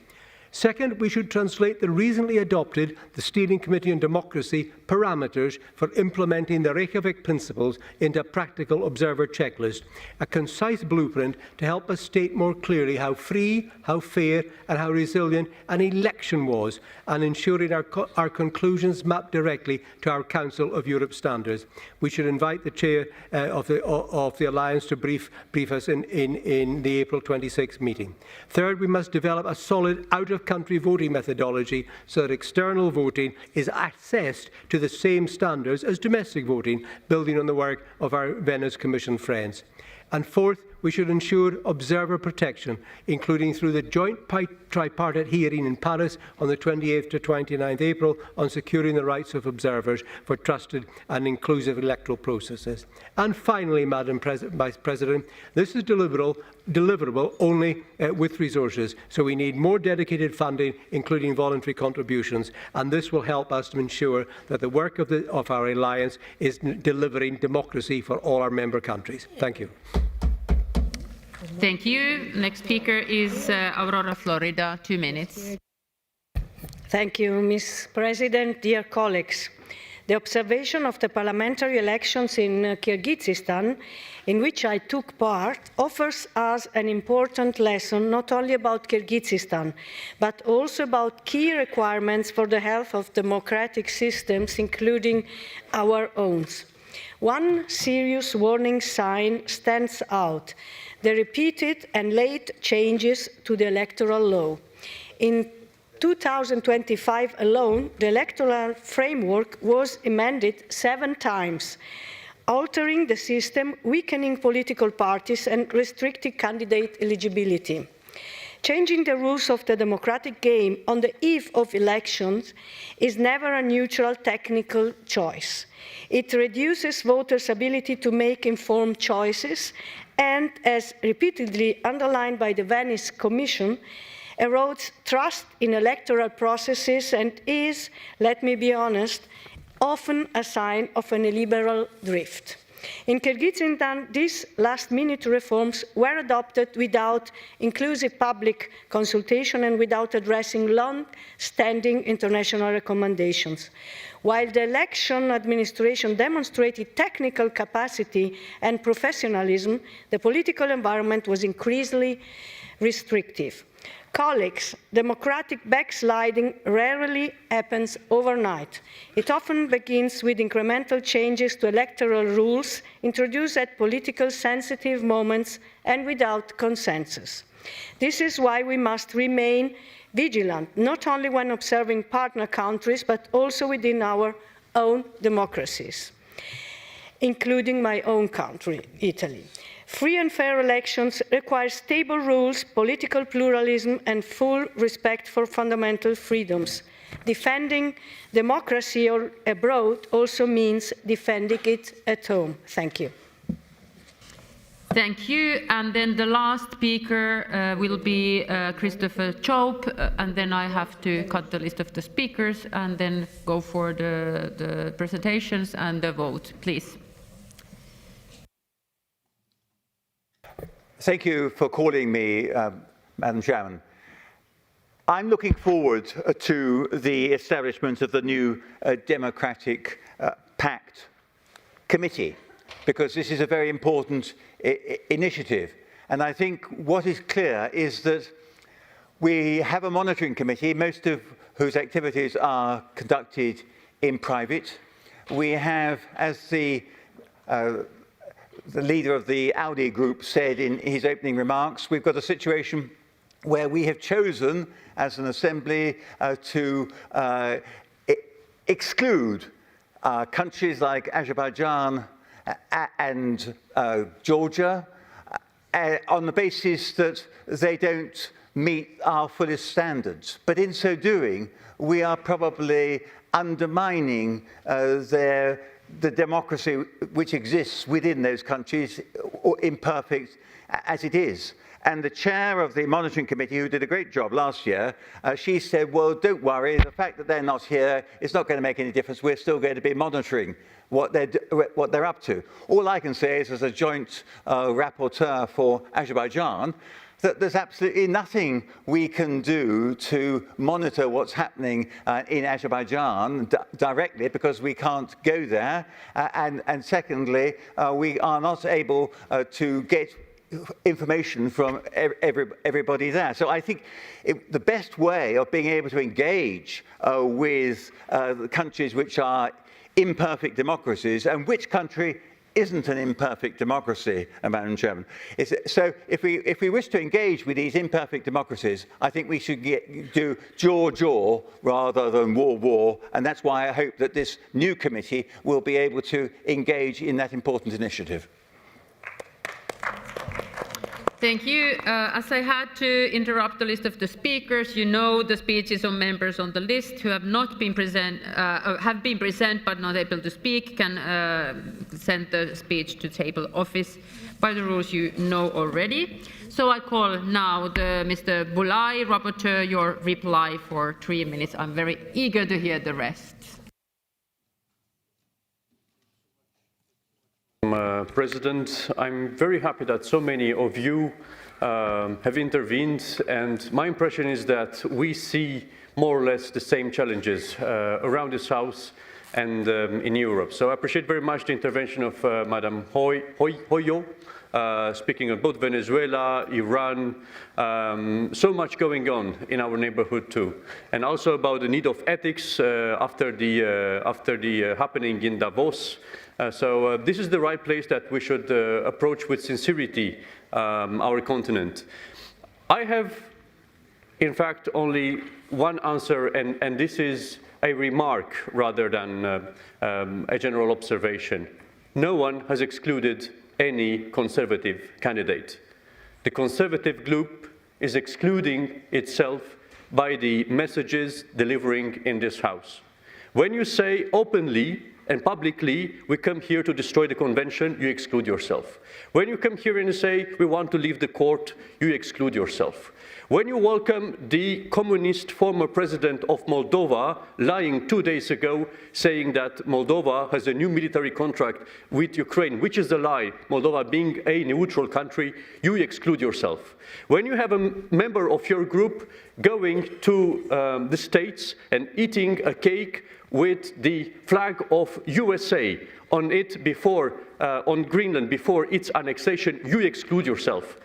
Second, we should translate the recently adopted the Steering Committee on Democracy parameters for implementing the Reykjavik principles into a practical observer checklist, a concise blueprint to help us state more clearly how free, how fair and how resilient an election was, and ensuring our conclusions map directly to our Council of Europe standards. We should invite the Chair of the Alliance to brief us in the April 26 meeting. Third, we must develop a solid out-of-country voting methodology so that external voting is assessed to the same standards as domestic voting, building on the work of our Venice Commission friends. And fourth, we should ensure observer protection, including through the joint tripartite hearing in Paris on the 28th to 29th April on securing the rights of observers for trusted and inclusive electoral processes. And finally, Madam Vice President, this is deliverable only with resources, so we need more dedicated funding, including voluntary contributions, and this will help us to ensure that the work of our alliance is delivering democracy for all our member countries. Thank you. Thank you. Next speaker is Aurora Florida, 2 minutes. Thank you, Ms. President. Dear colleagues, the observation of the parliamentary elections in Kyrgyzstan, in which I took part, offers us an important lesson not only about Kyrgyzstan, but also about key requirements for the health of democratic systems, including our own. One serious warning sign stands out: the repeated and late changes to the electoral law. In 2025 alone, the electoral framework was amended 7 times, altering the system, weakening political parties, and restricting candidate eligibility. Changing the rules of the democratic game on the eve of elections is never a neutral technical choice. It reduces voters' ability to make informed choices and, as repeatedly underlined by the Venice Commission, erodes trust in electoral processes and is, let me be honest, often a sign of an illiberal drift. In Kyrgyzstan, these last-minute reforms were adopted without inclusive public consultation and without addressing long-standing international recommendations. While the election administration demonstrated technical capacity and professionalism, the political environment was increasingly restrictive. Colleagues, democratic backsliding rarely happens overnight. It often begins with incremental changes to electoral rules introduced at politically sensitive moments and without consensus. This is why we must remain vigilant, not only when observing partner countries, but also within our own democracies, including my own country, Italy. Free and fair elections require stable rules, political pluralism, and full respect for fundamental freedoms. Defending democracy abroad also means defending it at home. Thank you. Thank you. And then the last speaker will be Christopher Chope, and then I have to cut the list of the speakers and then go for the presentations and the vote. Please. Thank you for calling me, Madam Chairman. I'm looking forward to the establishment of the new Democratic Pact Committee, because this is a very important initiative. And I think what is clear is that we have a monitoring committee, most of whose activities are conducted in private. We have, as the leader of the Audi group said in his opening remarks, we've got a situation where we have chosen as an assembly to exclude countries like Azerbaijan and Georgia on the basis that they don't meet our fullest standards. But in so doing, we are probably undermining the democracy which exists within those countries, or imperfect as it is. And the chair of the monitoring committee, who did a great job last year, she said, well, don't worry, the fact that they're not here is not going to make any difference. We're still going to be monitoring what they're up to. All I can say is, as a joint rapporteur for Azerbaijan, that there's absolutely nothing we can do to monitor what's happening in Azerbaijan directly, because we can't go there. And secondly, we are not able to get information from everybody there. So I think the best way of being able to engage with the countries which are imperfect democracies, and which country isn't an imperfect democracy, Madam Chairman. So if we wish to engage with these imperfect democracies, I think we should do jaw rather than war, and that's why I hope that this new committee will be able to engage in that important initiative. Thank you. As I had to interrupt the list of the speakers, you know the speeches of members on the list who have not been present, have been present but not able to speak, can send the speech to table office. By the rules you know already. So I call now Mr. Boulay, rapporteur, your reply for 3 minutes. I'm very eager to hear the rest. President, I'm very happy that so many of you have intervened, and my impression is that we see more or less the same challenges around this House and in Europe. So I appreciate very much the intervention of Madam Hoyo, speaking of both Venezuela, Iran, so much going on in our neighborhood too, and also about the need of ethics after the happening in Davos. So this is the right place that we should approach with sincerity our continent. I have, in fact, only one answer, and this is a remark rather than a general observation. No one has excluded any conservative candidate. The conservative group is excluding itself by the messages delivering in this House. When you say openly and publicly, we come here to destroy the convention, you exclude yourself. When you come here and you say, we want to leave the court, you exclude yourself. When you welcome the communist former president of Moldova lying 2 days ago, saying that Moldova has a new military contract with Ukraine, which is a lie, Moldova being a neutral country, you exclude yourself. When you have a member of your group going to the States and eating a cake with the flag of USA on it before, on Greenland before its annexation, you exclude yourself.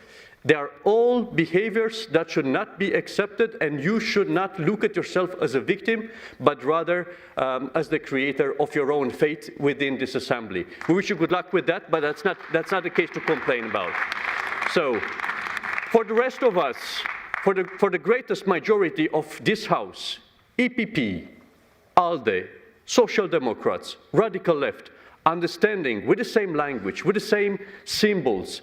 They are all behaviors that should not be accepted, and you should not look at yourself as a victim, but rather as the creator of your own fate within this assembly. We wish you good luck with that, but that's not the case to complain about. So, for the rest of us, for the greatest majority of this House, EPP, ALDE, Social Democrats, Radical Left, understanding with the same language, with the same symbols,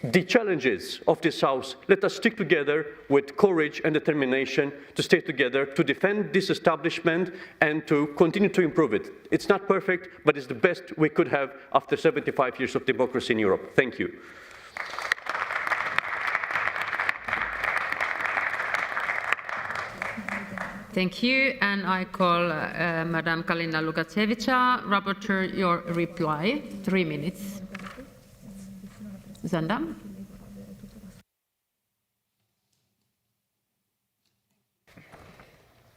the challenges of this House, let us stick together with courage and determination to stay together, to defend this establishment and to continue to improve it. It's not perfect, but it's the best we could have after 75 years of democracy in Europe. Thank you. Thank you, and I call Madam Kalina Lukaševica, Rapporteur, your reply. 3 minutes. Zanda.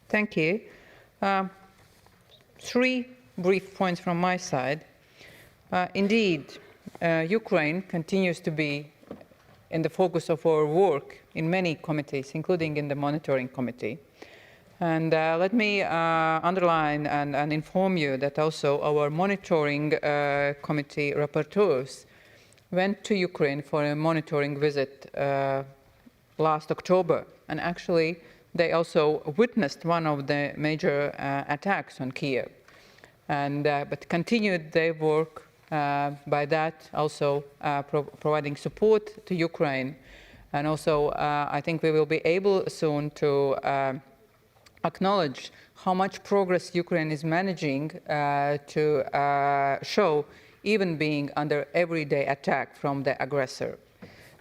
Thank you. 3 brief points from my side. Indeed, Ukraine continues to be in the focus of our work in many committees, including in the Monitoring Committee. And let me underline and inform you that also our Monitoring Committee rapporteurs went to Ukraine for a monitoring visit last October. And actually, they also witnessed one of the major attacks on Kiev, and but continued their work by that also providing support to Ukraine. And also, I think we will be able soon to acknowledge how much progress Ukraine is managing to show, even being under everyday attack from the aggressor.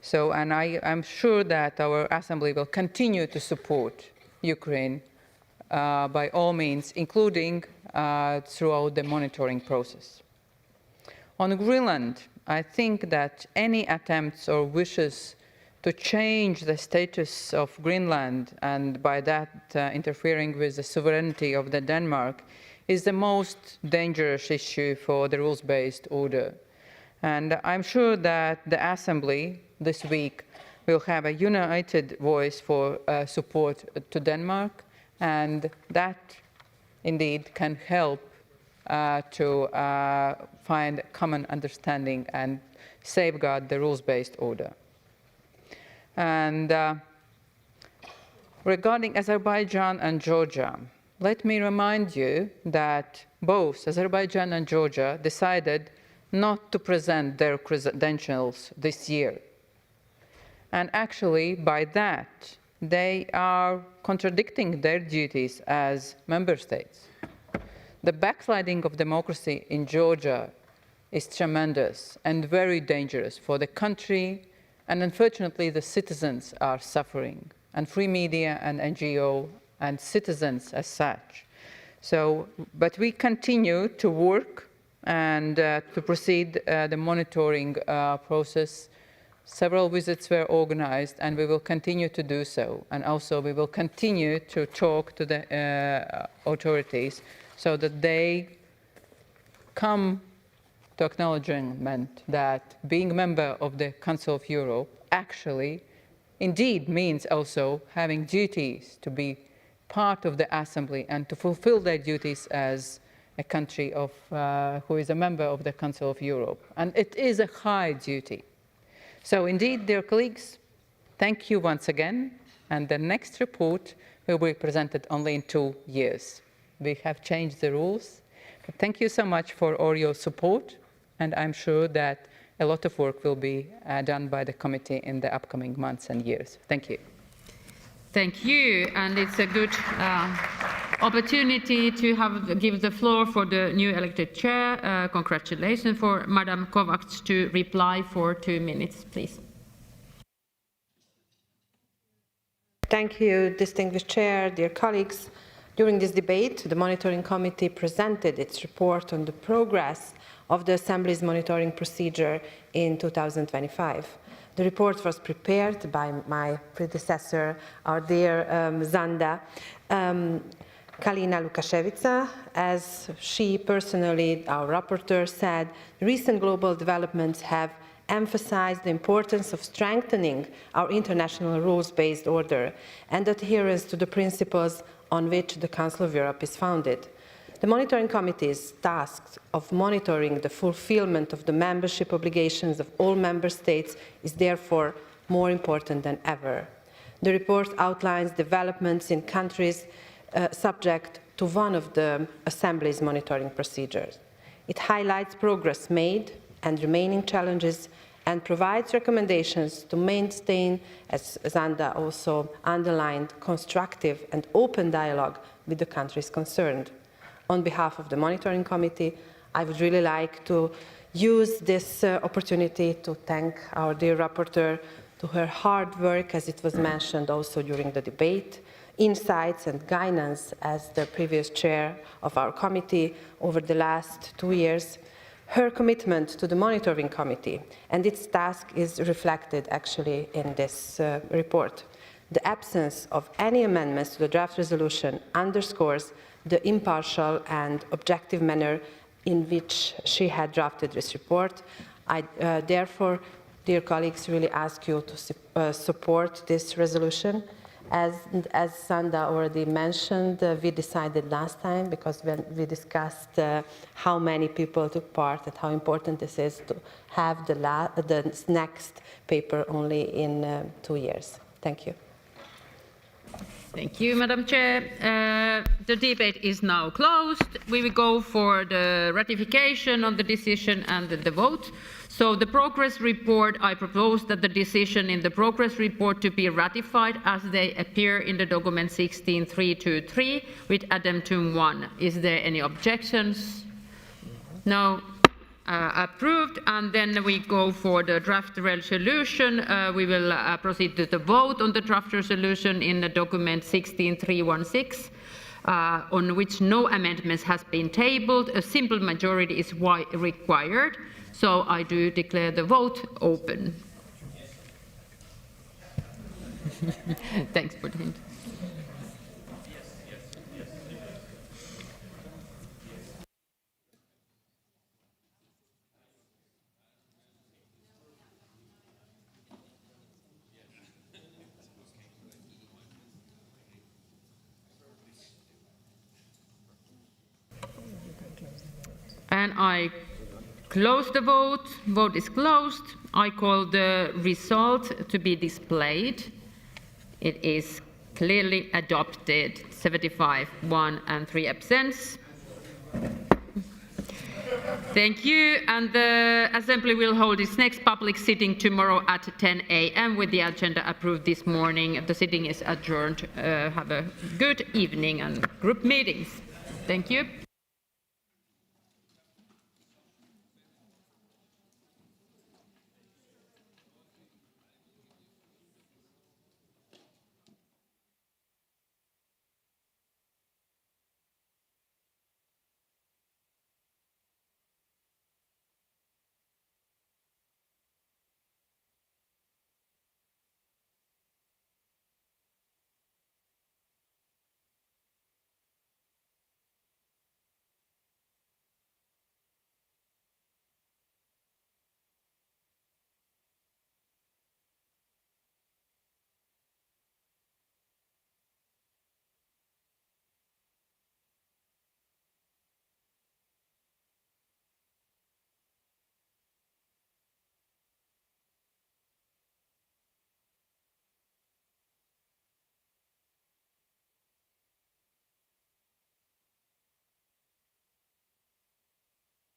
So, and I'm sure that our Assembly will continue to support Ukraine by all means, including throughout the monitoring process. On Greenland, I think that any attempts or wishes to change the status of Greenland, and by that interfering with the sovereignty of the Denmark, is the most dangerous issue for the rules-based order. And I'm sure that the Assembly this week will have a united voice for support to Denmark, and that indeed can help to find common understanding and safeguard the rules-based order. And regarding Azerbaijan and Georgia, let me remind you that both Azerbaijan and Georgia decided not to present their credentials this year. And actually, by that, they are contradicting their duties as member states. The backsliding of democracy in Georgia is tremendous and very dangerous for the country, and unfortunately, the citizens are suffering, and free media and NGO and citizens as such. So, but we continue to work and to proceed the monitoring process. Several visits were organized, and we will continue to do so. And also, we will continue to talk to the authorities so that they come to acknowledgement that being a member of the Council of Europe actually indeed means also having duties to be part of the Assembly and to fulfill their duties as a country of, who is a member of the Council of Europe. And it is a high duty. So indeed, dear colleagues, thank you once again. And the next report will be presented only in 2 years. We have changed the rules. But thank you so much for all your support. And I'm sure that a lot of work will be done by the committee in the upcoming months and years. Thank you. Thank you, and it's a good opportunity to give the floor for the new elected chair. Congratulations for Madam Kovacs to reply for 2 minutes, please. Thank you, distinguished chair, dear colleagues. During this debate, the Monitoring Committee presented its report on the progress of the Assembly's monitoring procedure in 2025. The report was prepared by my predecessor, our dear Zanda, Kalina Lukaševica. As she personally, our rapporteur, said, recent global developments have emphasized the importance of strengthening our international rules-based order and adherence to the principles on which the Council of Europe is founded. The Monitoring Committee's task of monitoring the fulfillment of the membership obligations of all member states is therefore more important than ever. The report outlines developments in countries subject to one of the Assembly's monitoring procedures. It highlights progress made and remaining challenges and provides recommendations to maintain, as Zanda also underlined, constructive and open dialogue with the countries concerned. On behalf of the Monitoring Committee, I would really like to use this opportunity to thank our dear rapporteur to her hard work, as it was mentioned also during the debate, insights and guidance as the previous chair of our committee over the last 2 years, her commitment to the Monitoring Committee, and its task is reflected actually in this report. The absence of any amendments to the draft resolution underscores the impartial and objective manner in which she had drafted this report. I therefore, dear colleagues, really ask you to support this resolution. As Sanda already mentioned, we decided last time, because when we discussed how many people took part and how important this is, to have the next paper only in 2 years. Thank you. Thank you, Madam Chair. The debate is now closed. We will go for the ratification on the decision and the vote. So the progress report, I propose that the decision in the progress report to be ratified as they appear in the document 16323 with addendum 1. Is there any objections? No. Approved, and then we go for the draft resolution. We will proceed to the vote on the draft resolution in the document 16316, on which no amendments has been tabled. A simple majority is required, so I do declare the vote open. Thanks for the hint. And I close the vote. Vote is closed. I call the result to be displayed. It is clearly adopted. 75, 1 and 3 absents. Thank you. And the Assembly will hold its next public sitting tomorrow at 10 a.m. with the agenda approved this morning. The sitting is adjourned. Have a good evening and group meetings. Thank you.